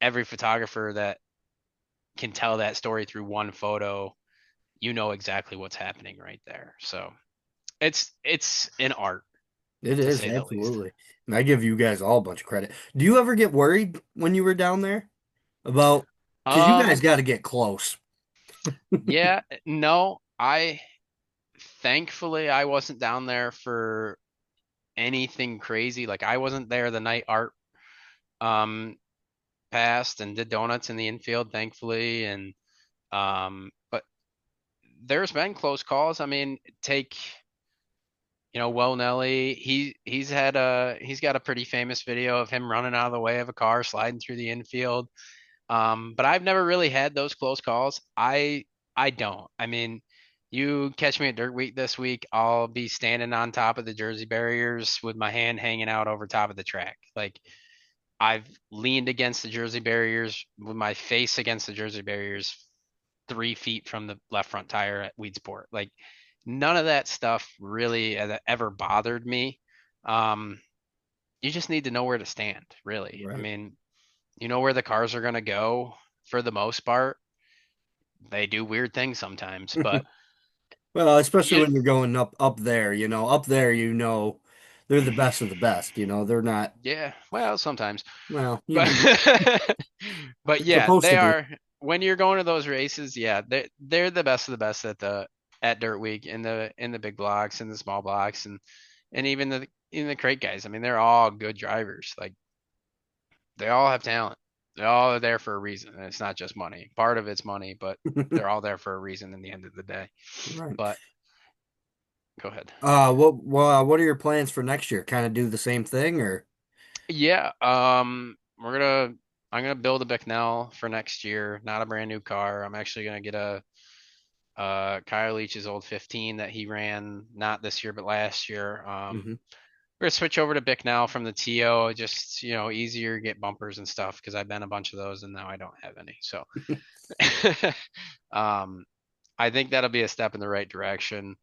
every photographer that can tell that story through one photo, you know exactly what's happening right there. So it's an art
It
to
is,
say the least.
absolutely. And I give you guys all a bunch of credit. Do you ever get worried when you were down there about, because you guys
Um,
got to get close.
yeah, no, I thankfully I wasn't down there for anything crazy. Like I wasn't there the night art um passed and did donuts in the infield, thankfully, and but there's been close calls. I mean, take Will Nelly. He's got a pretty famous video of him running out of the way of a car, sliding through the infield. But I've never really had those close calls. I don't. I mean, you catch me at Dirt Week this week, I'll be standing on top of the Jersey barriers with my hand hanging out over top of the track. Like I've leaned against the Jersey barriers with my face against the Jersey barriers 3 feet from the left front tire at Weedsport. Like none of that stuff really ever bothered me. Um, you just need to know where to stand, really. I
Right.
mean, you know where the cars are going to go for the most part. They do weird things sometimes, but
Well, especially
you,
when you're going up there, up there, they're the best of the best, they're not,
yeah, well, sometimes,
well,
but but
they're
yeah,
supposed
they
to be.
are when you're going to those races. Yeah, they're the best of the best at Dirt Week in the big blocks and the small blocks and even the crate guys. I mean, they're all good drivers. Like they all have talent. They're all there for a reason, and it's not just money. Part of it's money, but they're all there for a reason in the end of the day.
Right.
But go ahead.
What are your plans for next year? Kind of do the same thing or?
Yeah, I'm gonna build a Bicknell for next year, not a brand new car. I'm actually gonna get a Kyle Leach's old 15 that he ran not this year but last year.
Mhm.
We're gonna switch over to Bicknell from the TO, just easier to get bumpers and stuff because I've been a bunch of those and now I don't have any. So um, I think that'll be a step in the right direction.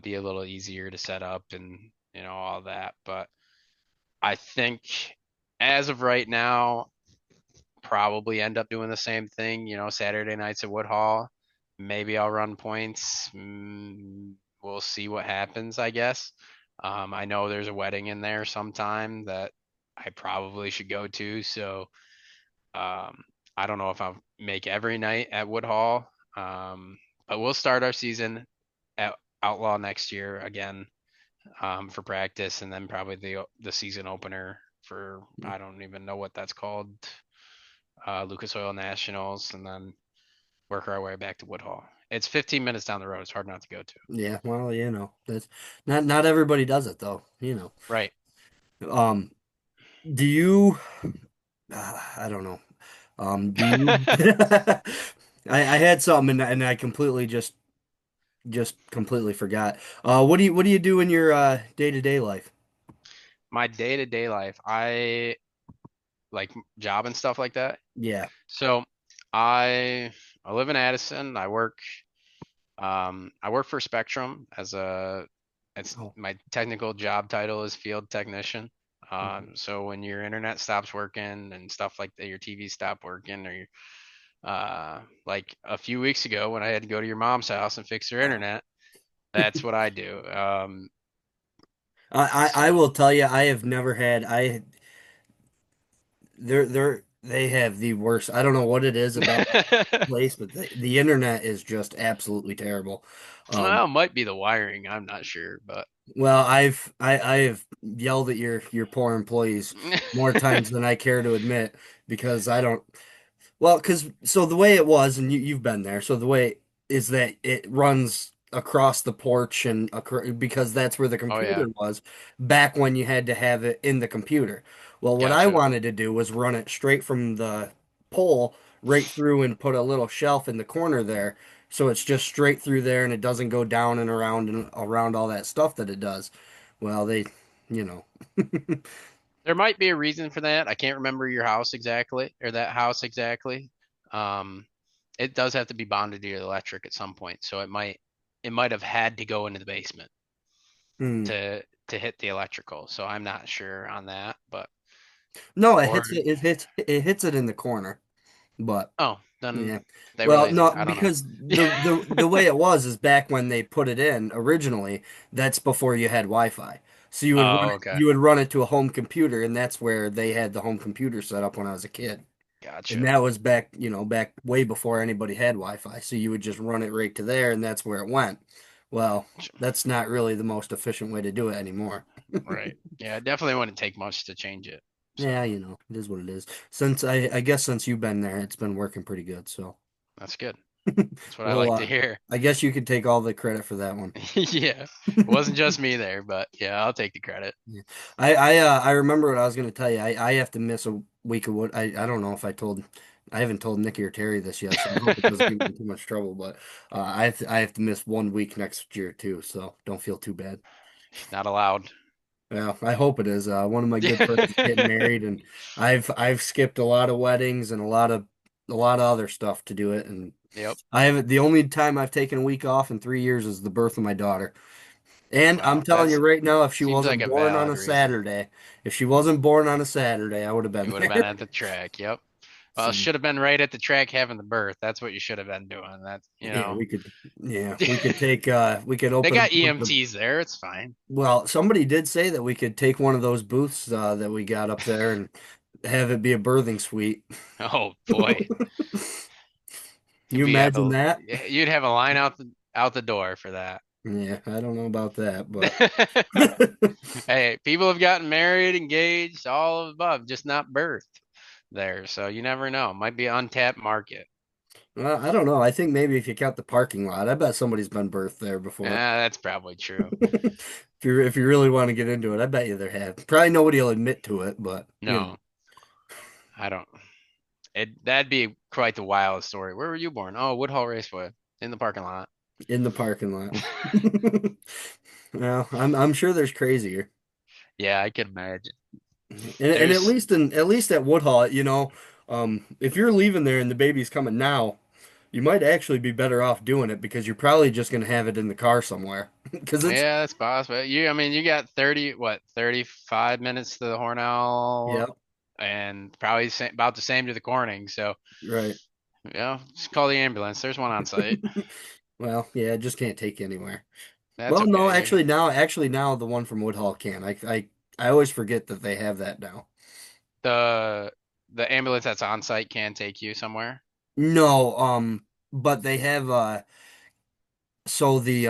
Be a little easier to set up and all that. But I think as of right now, probably end up doing the same thing. Saturday nights at Woodhall. Maybe I'll run points. We'll see what happens, I guess. I know there's a wedding in there sometime that I probably should go to. So um, I don't know if I'll make every night at Woodhall. But we'll start our season at Outlaw next year again for practice, and then probably the season opener for I don't even know what that's called. Lucas Oil Nationals, and then work our way back to Woodhull. It's 15 minutes down the road. It's hard not to go to.
Yeah, well, that's not everybody does it though.
Right.
Um, do you I don't know. Do you I had something and I completely just completely forgot. What do you do in your day-to-day life?
My day-to-day life, I like job and stuff like that.
Yeah.
So I I live in Addison. I work for Spectrum as a it's
Oh.
my technical job title is field technician.
Mhm.
So when your internet stops working and stuff like that, your TV stopped working, or like a few weeks ago when I had to go to your mom's house and fix her internet, that's what I do.
I
So
will tell you, I have never had they have the worst. I don't know what it is about that place, but the internet is just absolutely terrible. Um,
well, it might be the wiring. I'm not sure, but
well, I have yelled at your poor employees more times than I care to admit because I don't. Well, because so the way it was, and you've been there, so the way is that it runs across the porch and because that's where the
oh yeah,
computer was back when you had to have it in the computer. Well, what I
gotcha.
wanted to do was run it straight from the pole right through and put a little shelf in the corner there. So it's just straight through there and it doesn't go down and around all that stuff that it does. Well, you know.
There might be a reason for that. I can't remember your house exactly or that house exactly. Um, it does have to be bonded to your electric at some point, so it might have had to go into the basement
Hmm.
to hit the electrical. So I'm not sure on that, but
No,
or
it hits it in the corner. But
oh, then
yeah.
they
Well,
really
no,
I don't know.
because the way it was is back when they put it in originally, that's before you had Wi-Fi. So
Oh, okay.
you would run it to a home computer, and that's where they had the home computer set up when I was a kid. And
Gotcha.
that was back way before anybody had Wi-Fi. So you would just run it right to there, and that's where it went. Well, that's not really the most efficient way to do it anymore.
Right. Yeah, it definitely wouldn't take much to change it. So
Yeah, it is what it is. I guess since you've been there, it's been working pretty good. So.
that's good. That's what I
Well,
like to hear.
I guess you could take all the credit for that one.
Yeah. It wasn't just me there, but yeah, I'll take the credit.
Yeah. I remember what I was going to tell you. I have to miss a week of what I don't know if I haven't told Nikki or Terry this yet, so I hope it doesn't get me in too much trouble. But I have to miss 1 week next year too, so don't feel too bad.
Not allowed.
Well, I hope it is. One of my good friends is getting married, and I've skipped a lot of weddings and a lot of other stuff to do it, and
Yep.
I haven't. The only time I've taken a week off in 3 years is the birth of my daughter. And I'm
Well,
telling you
that's
right now, if she
seems like
wasn't
a
born on
valid
a
reason.
Saturday, if she wasn't born on a Saturday, I would have
You
been
would have been
there.
at the track. Yep. Well,
So
should have been right at the track having the birth. That's what you should have been doing. That's,
yeah, we could take we could
they
open up
got
one of the
EMTs there. It's fine.
well, somebody did say that we could take one of those booths that we got up there and have it be a birthing suite.
Oh boy,
You
we have
imagine
a
that?
you'd have a line out the door for that.
Yeah, I don't know about that, but
Hey, people have gotten married, engaged, all of the above, just not birthed there. So you never know. Might be an untapped market.
well, I don't know. I think maybe if you count the parking lot, I bet somebody's been birthed there before.
Ah, that's probably true.
If you really want to get into it, I bet you there have. Probably nobody will admit to it, but
No, I don't. That'd be quite the wild story. Where were you born? Oh, Woodhull Raceway in the parking lot.
in the parking lot. Well, I'm sure there's crazier.
Yeah, I can imagine.
And
There's
at least at Woodhall, if you're leaving there and the baby's coming now, you might actually be better off doing it because you're probably just going to have it in the car somewhere. Because it's
yeah, that's possible. I mean, you got 35 minutes to the
yeah,
Hornell and probably about the same to the Corning. So,
right.
yeah, just call the ambulance. There's one on site.
Well, yeah, it just can't take you anywhere.
That's
Well, no,
okay.
actually now the one from Woodhall can. I always forget that they have that now.
The the ambulance that's on site can take you somewhere.
No, but they have so the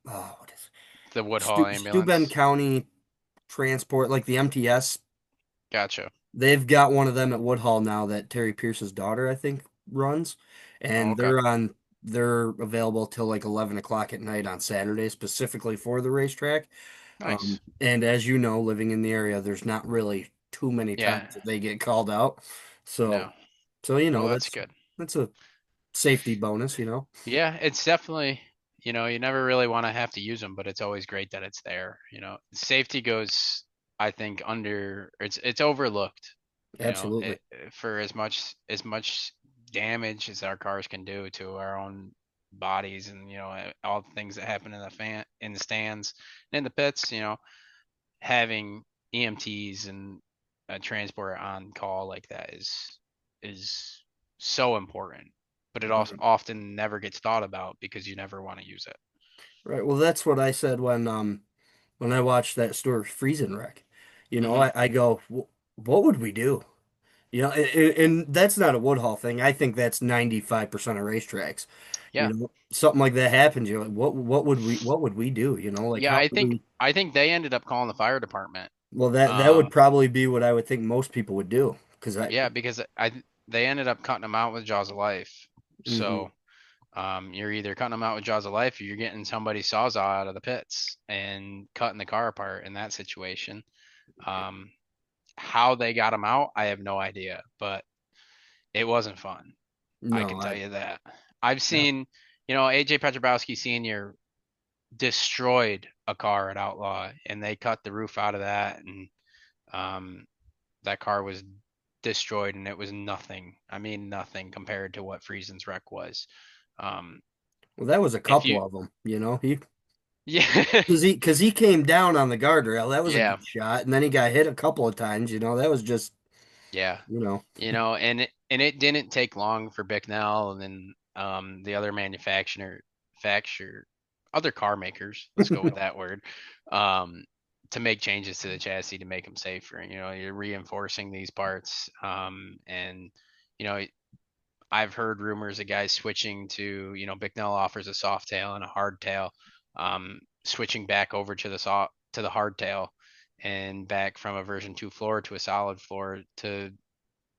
what is
The Woodhall
Steuben
ambulance.
County Transport, like the MTS,
Gotcha.
they've got one of them at Woodhall now that Terry Pierce's daughter, I think, runs,
Oh,
and
okay.
they're available till like 11 o'clock at night on Saturday specifically for the racetrack.
Nice.
And as you know, living in the area, there's not really too many
Yeah.
times that they get called out. So,
No.
so you
Well,
know,
that's good.
that's a safety bonus, you know.
Yeah, it's definitely, you never really want to have to use them, but it's always great that it's there. Safety goes, I think, it's overlooked,
Absolutely.
for as much damage as our cars can do to our own bodies and, all the things that happen in the stands and in the pits, having EMTs and a transporter on call like that is so important, but it also
Right.
often never gets thought about because you never want to use it.
Right. Well, that's what I said when I watched that Stuart Friesen wreck. You know,
Hmm.
I go, What would we do?" You know, and that's not a Woodhall thing. I think that's 95% of racetracks. You
Yeah,
know, something like that happens. You're like, what would we do? You know, like
yeah.
how
I
do
think
we?
I think they ended up calling the fire department.
Well, that would
Um,
probably be what I would think most people would do. Because I,
yeah, because they ended up cutting them out with jaws of life.
mhm.
So you're either cutting them out with jaws of life, or you're getting somebody sawzall out of the pits and cutting the car apart in that situation. Um, how they got them out, I have no idea, but it wasn't fun. I
No,
can tell
I
you that. I've
yeah.
seen, AJ Petrobowski Sr. destroyed a car at Outlaw, and they cut the roof out of that, and um, that car was destroyed, and it was nothing. I mean, nothing compared to what Friesen's wreck was. Um,
Well, that was a
if
couple
you,
of them. You know, he
yeah,
because he came down on the guardrail. That was a
yeah,
good shot, and then he got hit a couple of times. You know, that was just
yeah.
you know.
And it didn't take long for Bicknell and then the other manufacturer other car makers, let's go with that word, um, to make changes to the chassis to make them safer. You're reinforcing these parts, and you know I've heard rumors of guys switching to, Bicknell offers a soft tail and a hard tail, switching back over to the hard tail and back from a version 2 floor to a solid floor to,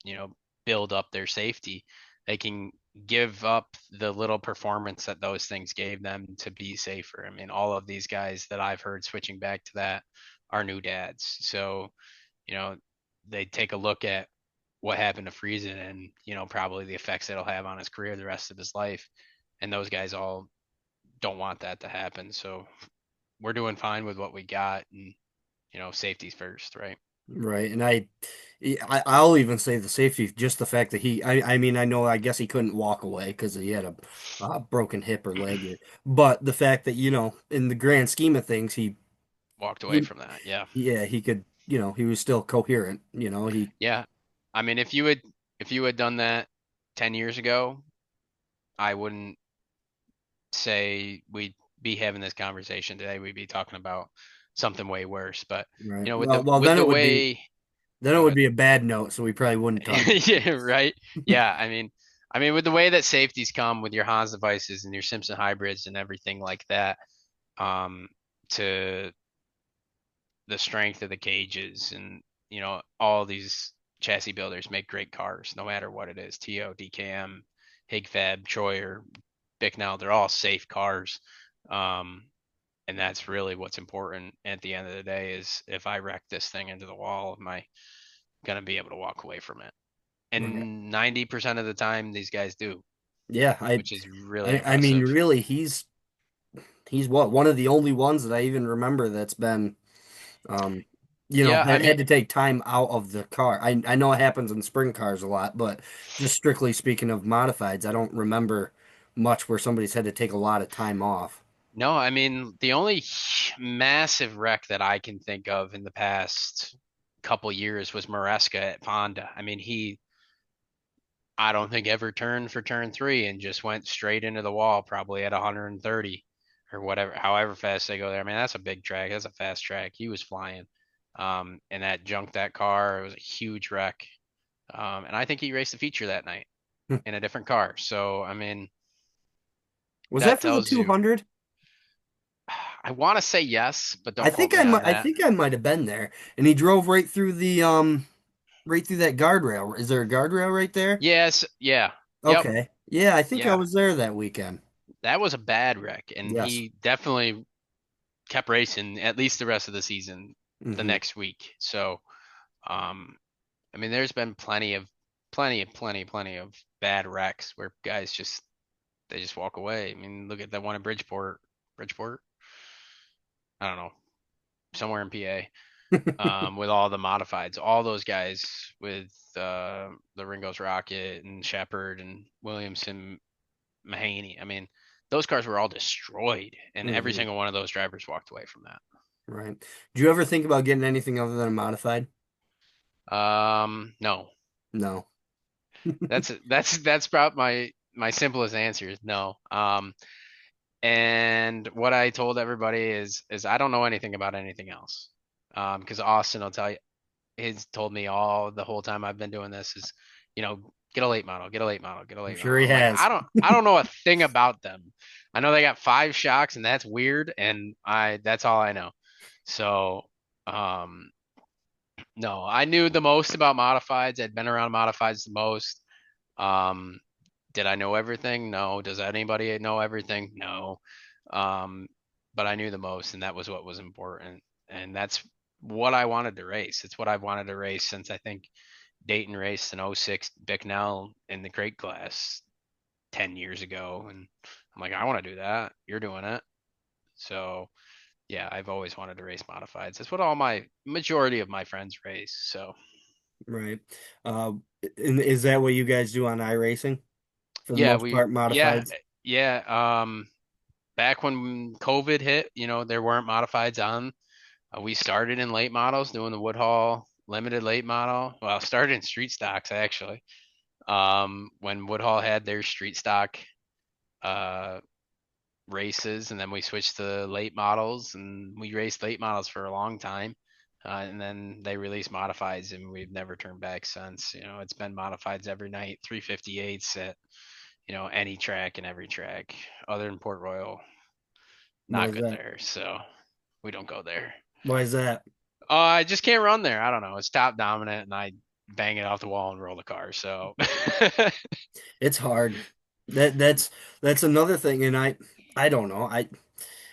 you know, build up their safety. They can give up the little performance that those things gave them to be safer. I mean, all of these guys that I've heard switching back to that are new dads. So, you know, they take a look at what happened to Friesen and, probably the effects it'll have on his career the rest of his life. And those guys all don't want that to happen. So we're doing fine with what we got, and, safety's first, right?
Right, and I'll even say the safety, just the fact that I mean, I know, I guess he couldn't walk away because he had a broken hip or leg, but the fact that, in the grand scheme of things,
Walked away
he,
from that. Yeah.
yeah, he could, he was still coherent,
Yeah. I mean, if you had done that 10 years ago, I wouldn't say we'd be having this conversation today. We'd be talking about something way worse. But,
right.
with
Well,
the
well,
with the way,
then it
go
would
ahead.
be a bad note, so we probably wouldn't talk about
Yeah, right. Yeah, I mean, with the way that safeties come with your Hans devices and your Simpson hybrids and everything like that, um, to the strength of the cages and, all these chassis builders make great cars no matter what it is. TO, DKM, Higfab, Troyer, Bicknell, they're all safe cars. Um, and that's really what's important at the end of the day is if I wreck this thing into the wall, am I going to be able to walk away from it?
it. Right.
And 90% of the time, these guys do,
Yeah,
which is really
I mean,
impressive.
really, he's what, one of the only ones that I even remember that's been Um,
Yeah, I mean,
had to take time out of the car. I know it happens in sprint cars a lot, but just strictly speaking of modifieds, I don't remember much where somebody's had to take a lot of time off.
no, I mean, the only massive wreck that I can think of in the past couple years was Maresca at Honda. I mean, I don't think ever turned for turn three and just went straight into the wall, probably at 130 or whatever, however fast they go there. I mean, that's a big track. That's a fast track. He was flying. And that junked that car. It was a huge wreck. And I think he raced the feature that night in a different car. So, I mean,
Was that
that
for the
tells you.
200?
I want to say yes, but
I
don't quote
think
me on
I
that.
think I might have been there. And he drove right through the right through that guardrail. Is there a guardrail right there?
Yes, yeah, yep,
Okay. Yeah, I think I
yeah.
was there that weekend.
That was a bad wreck, and
Yes.
he definitely kept racing at least the rest of the season the
Hmm.
next week. So, um, I mean, there's been plenty of bad wrecks where guys just they just walk away. I mean, look at that one in Bridgeport. I don't know, somewhere in PA. With all the modifieds, all those guys with the Ringo's Rocket and Shepard and Williamson, Mahaney. I mean, those cars were all destroyed, and every
Hmm.
single one of those drivers walked away from
Right. Do you ever think about getting anything other than a modified?
that. No,
No.
that's about my simplest answer is no. And what I told everybody is I don't know anything about anything else. Because Austin will tell you, he's told me all the whole time I've been doing this is, get a late model, get a late model, get a
I'm
late
sure
model.
he
I'm like,
has.
I don't know a thing about them. I know they got 5 shocks and that's weird, and that's all I know. So, um, no, I knew the most about modifieds. I'd been around modifieds the most. Um, did I know everything? No. Does anybody know everything? No. Um, but I knew the most, and that was what was important. And that's what I wanted to race. It's what I've wanted to race since I think Dayton raced in '06 Bicknell in the crate class 10 years ago. And I'm like, I want to do that. You're doing it. So yeah, I've always wanted to race modifieds. That's what all my majority of my friends race. So
Right. Uh, and is that what you guys do on iRacing? For the
yeah,
most part, modifieds?
yeah. Back when COVID hit, there weren't modifieds on. We started in late models doing the Woodhall limited late model. Well, started in street stocks actually. When Woodhall had their street stock uh, races, and then we switched to late models, and we raced late models for a long time. And then they released modifieds, and we've never turned back since. It's been modifieds every night, 358s at any track and every track, other than Port Royal.
Why
Not
is
good
that?
there, so we don't go there.
Why is that?
I just can't run there. I don't know. It's top dominant, and I bang it off the wall and roll the car. So
It's hard. That's another thing, and I don't know.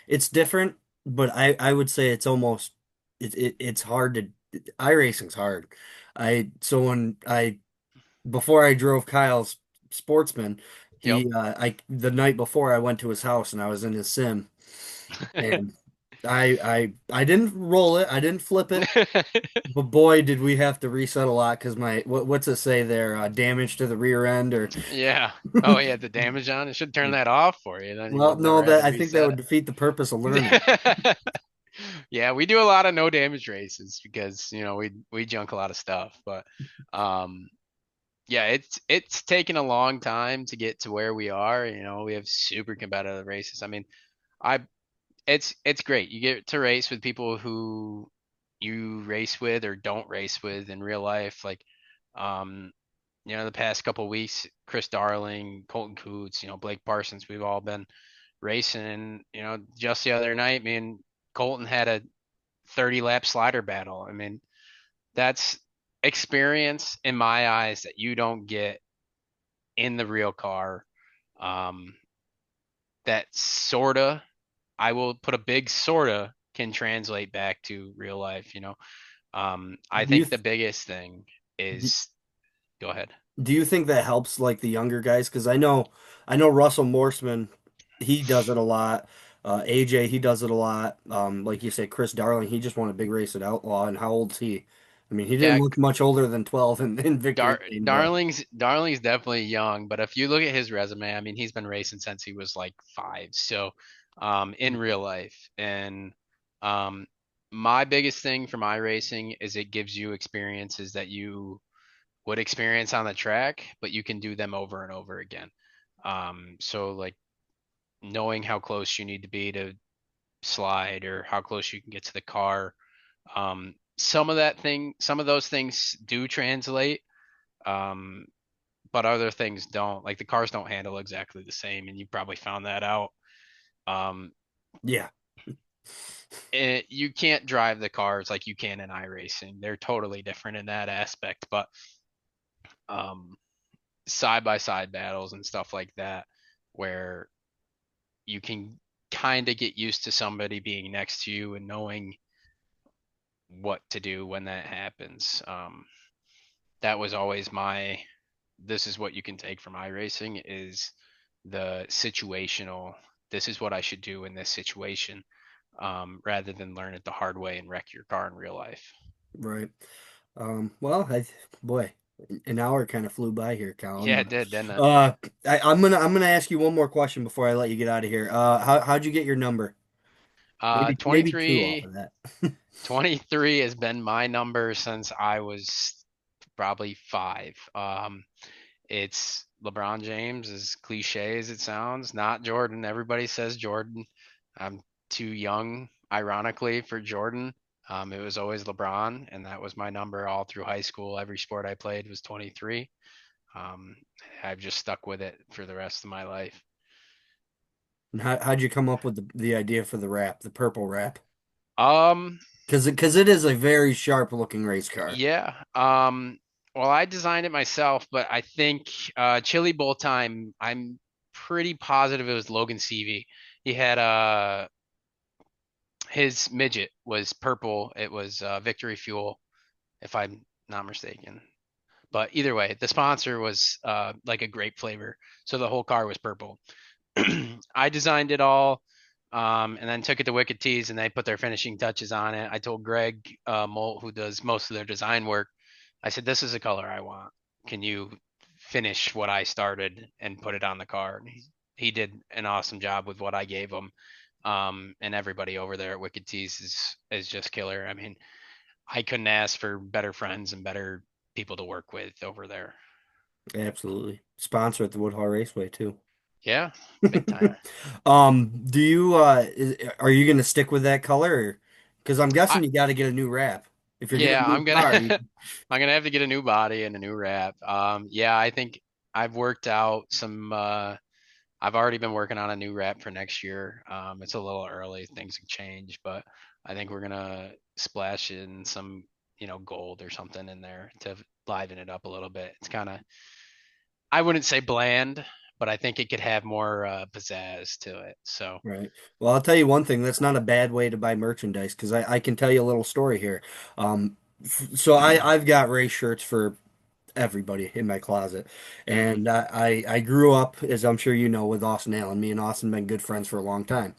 It's different, but I would say it's almost it's hard to iRacing's hard. I so when I before I drove Kyle's Sportsman,
yep.
I the night before I went to his house and I was in his sim and I didn't roll it, I didn't flip it, but boy did we have to reset a lot because my what's it say there, damage to the rear end or
Yeah. Oh, yeah, the damage on it. Should turn that off for you. Then
well
you'll
no
never have
that
to
I think that
reset
would defeat the purpose of learning.
it. Yeah, we do a lot of no damage races because we junk a lot of stuff. But um, yeah, it's taken a long time to get to where we are. We have super competitive races. I mean, I it's great. You get to race with people who you race with or don't race with in real life. Like, um, the past couple of weeks, Chris Darling, Colton Coots, Blake Parsons, we've all been racing. And, just the other night, me and Colton had a 30 lap slider battle. I mean, that's experience in my eyes that you don't get in the real car. Um, that sorta I will put a big sorta can translate back to real life. I
Do you
think the biggest thing is go ahead.
Do you think that helps like the younger guys? Because I know Russell Morseman, he does it a lot. AJ, he does it a lot. Like you say, Chris Darling, he just won a big race at Outlaw. And how old's he? I mean, he didn't
Yeah,
look much older than 12 in Victory Lane, but
Darling's definitely young, but if you look at his resume, I mean, he's been racing since he was like 5. So, in real life, and um, my biggest thing for my racing is it gives you experiences that you would experience on the track, but you can do them over and over again. So like knowing how close you need to be to slide or how close you can get to the car. Some of those things do translate, um, but other things don't. Like the cars don't handle exactly the same, and you probably found that out. Um,
yeah.
you can't drive the cars like you can in iRacing. They're totally different in that aspect, but um, side by side battles and stuff like that, where you can kind of get used to somebody being next to you and knowing what to do when that happens. That was always my this is what you can take from iRacing is the situational. This is what I should do in this situation, rather than learn it the hard way and wreck your car in real life.
Right. Well, boy, an hour kind of flew by here, Colin.
Yeah,
But
it did, didn't it?
I'm gonna ask you one more question before I let you get out of here. How'd you get your number?
Uh,
Maybe two off
23,
of that.
23 has been my number since I was probably 5. It's LeBron James, as cliche as it sounds, not Jordan. Everybody says Jordan. I'm too young, ironically, for Jordan. It was always LeBron, and that was my number all through high school. Every sport I played was 23. Um, I've just stuck with it for the rest of my life.
And how'd you come up with the idea for the wrap, the purple wrap?
Um,
Because it is a very sharp looking race car.
yeah. Well, I designed it myself, but I think Chili Bowl time, I'm pretty positive it was Logan Seavey. He had his midget was purple. It was Victory Fuel, if I'm not mistaken. But either way, the sponsor was like a grape flavor, so the whole car was purple. I designed it all, and then took it to Wicked Tees, and they put their finishing touches on it. I told Greg Molt, who does most of their design work, I said, "This is the color I want. Can you finish what I started and put it on the car?" And he did an awesome job with what I gave him. And everybody over there at Wicked Tees is just killer. I mean, I couldn't ask for better friends and better people to work with over there.
Absolutely. Sponsor at the Woodhall Raceway too.
Yeah, big time.
Do you are you gonna stick with that color? Because I'm
I
guessing you got to get a new wrap. If you're getting
Yeah,
a new
I'm gonna
car,
I'm gonna have to get a new body and a new wrap. Yeah, I think I've worked out some. I've already been working on a new wrap for next year. It's a little early, things can change, but I think we're gonna splash in some, gold or something in there to liven it up a little bit. It's kind of, I wouldn't say bland, but I think it could have more pizzazz to it. So,
right. Well, I'll tell you one thing. That's not a bad way to buy merchandise because I can tell you a little story here. So I've got race shirts for everybody in my closet.
mhm.
And I grew up, as I'm sure you know, with Austin Allen. Me and Austin been good friends for a long time.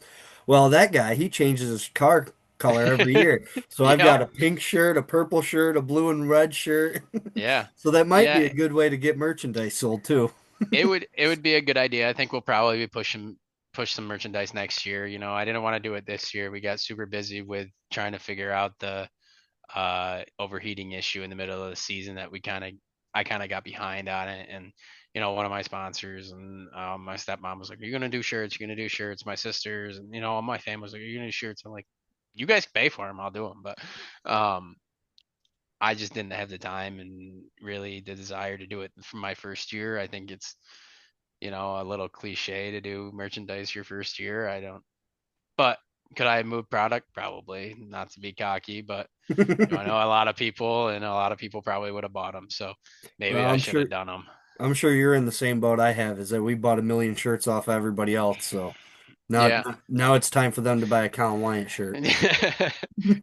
Well, that guy, he changes his car color every year. So I've
Yep,
got a pink shirt, a purple shirt, a blue and red shirt.
yeah,
So that might be a
yeah.
good way to get merchandise sold too.
It would be a good idea. I think we'll probably be push some merchandise next year. I didn't want to do it this year. We got super busy with trying to figure out the overheating issue in the middle of the season that we kind of I kind of got behind on it. And one of my sponsors and my stepmom was like, "Are you gonna do shirts? You're gonna do shirts?" My sisters and all my family was like, "Are you gonna do shirts?" I'm like, "You guys pay for them, I'll do them." But um, I just didn't have the time and really the desire to do it for my first year. I think it's a little cliche to do merchandise your first year. I don't, but could I move product? Probably. Not to be cocky, but I know a lot of people, and a lot of people probably would have bought them. So maybe
Well,
I should have done them.
I'm sure you're in the same boat I have, is that we bought a million shirts off everybody else. So now
Yeah.
now it's time for them to buy a Collin Wyant shirt.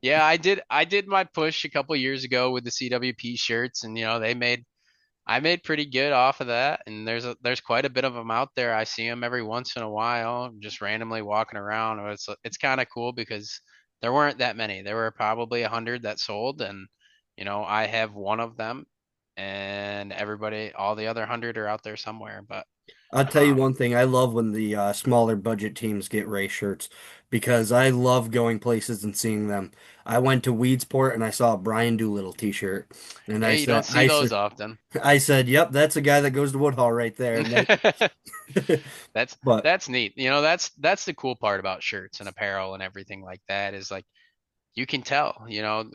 Yeah, I did my push a couple years ago with the CWP shirts, and I made pretty good off of that, and there's quite a bit of them out there. I see them every once in a while, just randomly walking around. It's kind of cool because there weren't that many. There were probably 100 that sold, and I have one of them, and all the other 100 are out there somewhere. But
I'll tell you
um,
one thing, I love when the smaller budget teams get race shirts because I love going places and seeing them. I went to Weedsport and I saw a Brian Doolittle t-shirt, and
hey, you don't see those often.
I said, "Yep, that's a guy that goes to Woodhall right there." And
That's
but
that's neat. That's the cool part about shirts and apparel and everything like that is like you can tell,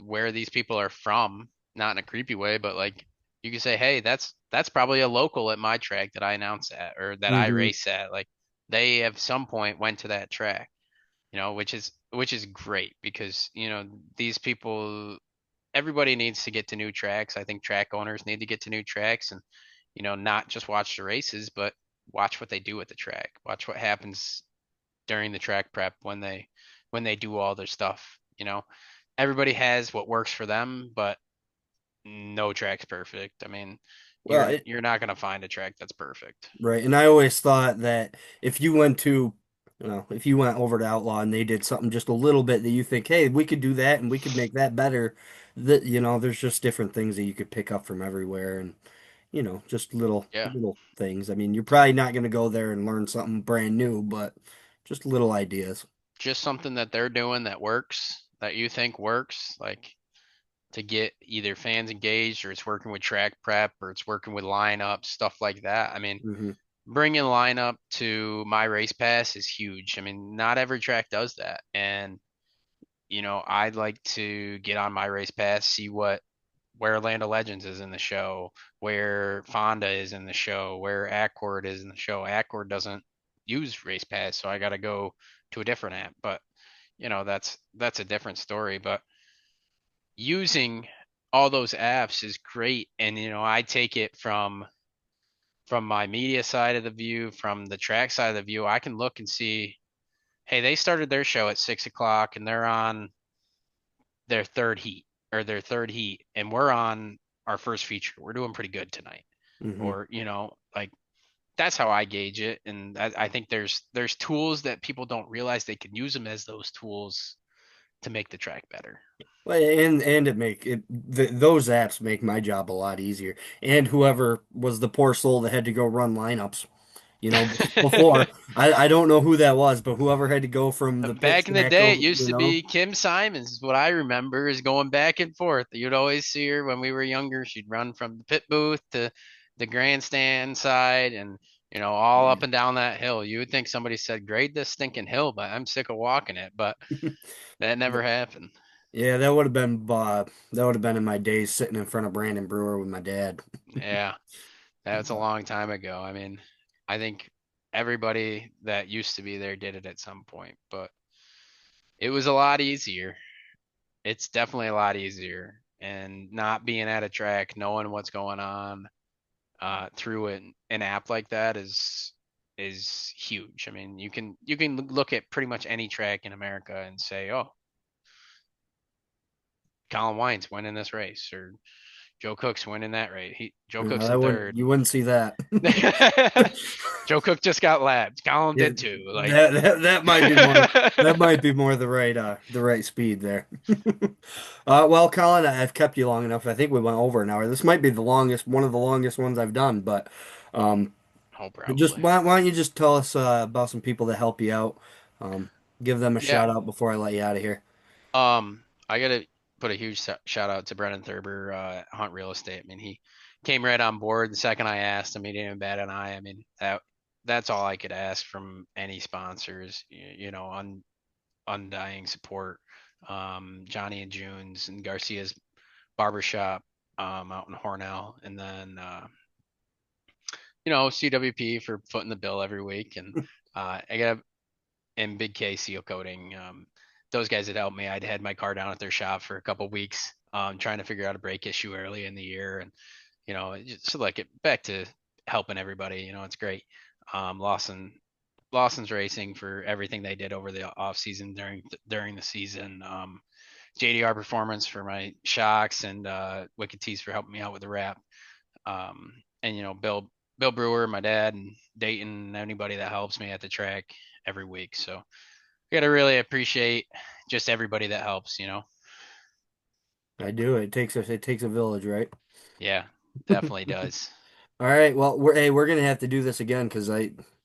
where these people are from, not in a creepy way, but like you can say, hey, that's probably a local at my track that I announce at or that I
mhm.
race at. Like they have some point went to that track. which is great because, these people, everybody needs to get to new tracks. I think track owners need to get to new tracks and, not just watch the races, but watch what they do at the track. Watch what happens during the track prep when they do all their stuff. Everybody has what works for them, but no track's perfect. I mean,
Well,
you're not gonna find a track that's perfect.
right. And I always thought that if you went to, if you went over to Outlaw and they did something just a little bit that you think, hey, we could do that and we could make that better, that, there's just different things that you could pick up from everywhere and, just
Yeah,
little things. I mean, you're probably not going to go there and learn something brand new, but just little ideas.
just something that they're doing that works, that you think works, like to get either fans engaged, or it's working with track prep, or it's working with lineup, stuff like that. I mean,
Hmm.
bringing lineup to my race pass is huge. I mean, not every track does that. And, I'd like to get on my race pass, see where Land of Legends is in the show, where Fonda is in the show, where Accord is in the show. Accord doesn't use race pass, so I got to go to a different app. But, that's a different story. But using all those apps is great. And, I take it from my media side of the view, from the track side of the view. I can look and see, hey, they started their show at 6 o'clock and they're on their third heat or their third heat, and we're on our first feature. We're doing pretty good tonight.
Hmm.
Or, like that's how I gauge it. And I think there's tools that people don't realize they can use them as those tools to make the track better.
Well, and those apps make my job a lot easier. And whoever was the poor soul that had to go run lineups. Before. I don't know who that was, but whoever had to go from the pit
Back in the
stack
day, it
over,
used to be Kim Simons, is what I remember, is going back and forth. You'd always see her when we were younger. She'd run from the pit booth to the grandstand side and, all up
Yeah.
and down that hill. You would think somebody said, grade this stinking hill, but I'm sick of walking it. But that never happened.
Yeah, that would have been in my days sitting in front of Brandon Brewer with my dad.
Yeah, that's a long time ago. I mean, I think everybody that used to be there did it at some point, but it was a lot easier. It's definitely a lot easier. And not being at a track, knowing what's going on through an app like that is huge. I mean, you can look at pretty much any track in America and say, oh, Collin Wyant's winning this race, or Joe Cook's winning that race. Joe
No,
Cook's in third.
you wouldn't see that.
Joe Cook just got lapped. Collin
Yeah,
did too. Like,
that might be more the right speed there. Well, Colin, I've kept you long enough. I think we went over an hour. This might be one of the longest ones I've done, but um,
oh,
just
probably.
why don't you just tell us about some people that help you out? Um, give them a
Yeah.
shout out before I let you out of here.
I gotta put a huge shout out to Brennan Thurber, Hunt Real Estate. I mean, he came right on board the second I asked him. He didn't even bat an eye. I mean, that's all I could ask from any sponsors. Undying support. Johnny and June's and Garcia's Barbershop out in Hornell, and then CWP for footing the bill every week, and I got and Big K Seal Coating. Those guys had helped me. I'd had my car down at their shop for a couple weeks, trying to figure out a brake issue early in the year, and just like it back to helping everybody. It's great. Lawson's Racing for everything they did over the off season during the season. JDR Performance for my shocks, and Wicked Tees for helping me out with the wrap. And Bill Brewer, my dad, and Dayton, and anybody that helps me at the track every week. So I gotta really appreciate just everybody that helps.
I do. It takes a village, right?
Yeah, definitely does.
All right. Well, we're gonna have to do this again because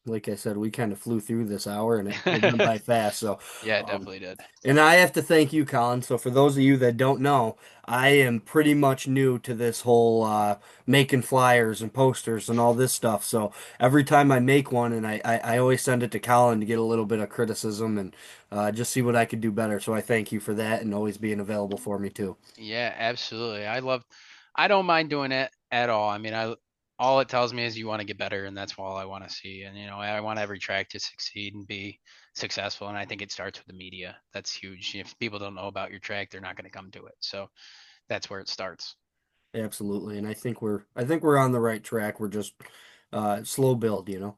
like I said, we kind of flew through this hour and it went by fast. So,
Yeah, it
um,
definitely did.
and I have to thank you, Colin. So for those of you that don't know, I am pretty much new to this whole making flyers and posters and all this stuff. So every time I make one, and I always send it to Colin to get a little bit of criticism and just see what I could do better. So I thank you for that and always being available for me too.
Yeah, absolutely. I don't mind doing it at all. I mean, all it tells me is you want to get better, and that's all I want to see. And I want every track to succeed and be successful. And I think it starts with the media. That's huge. If people don't know about your track, they're not going to come to it. So that's where it starts.
Absolutely. And I think we're on the right track. We're just slow build, you know.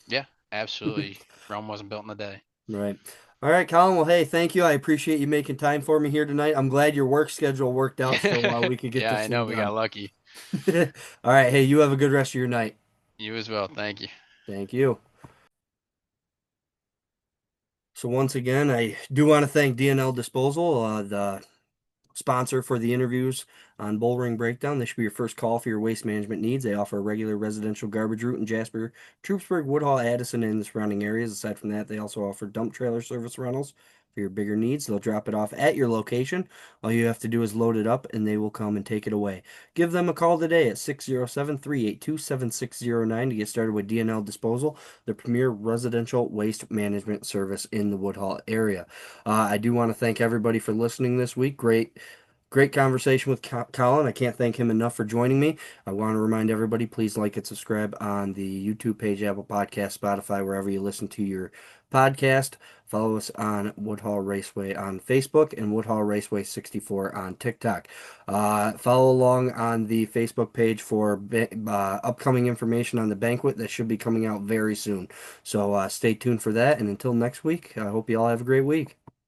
Yeah, absolutely. Rome wasn't built in a day.
Right. All right, Colin. Well, hey, thank you. I appreciate you making time for me here tonight. I'm glad your work schedule worked out so
Yeah,
we could get
yeah,
this
I
thing
know we got
done.
lucky.
All right. Hey, you have a good rest of your night.
You as well. Thank you.
Thank you. So once again, I do want to thank DNL Disposal, the sponsor for the interviews on Bullring Breakdown. This should be your first call for your waste management needs. They offer a regular residential garbage route in Jasper, Troopsburg, Woodhall, Addison, and the surrounding areas. Aside from that, they also offer dump trailer service rentals for your bigger needs. They'll drop it off at your location. All you have to do is load it up and they will come and take it away. Give them a call today at 607-382-7609 to get started with DNL Disposal, the premier residential waste management service in the Woodhall area. I do want to thank everybody for listening this week. Great conversation with Colin. I can't thank him enough for joining me. I want to remind everybody, please like and subscribe on the YouTube page, Apple Podcast, Spotify, wherever you listen to your podcast. Follow us on Woodhall Raceway on Facebook and Woodhall Raceway 64 on TikTok. Follow along on the Facebook page for upcoming information on the banquet that should be coming out very soon. So stay tuned for that. And until next week, I hope you all have a great week.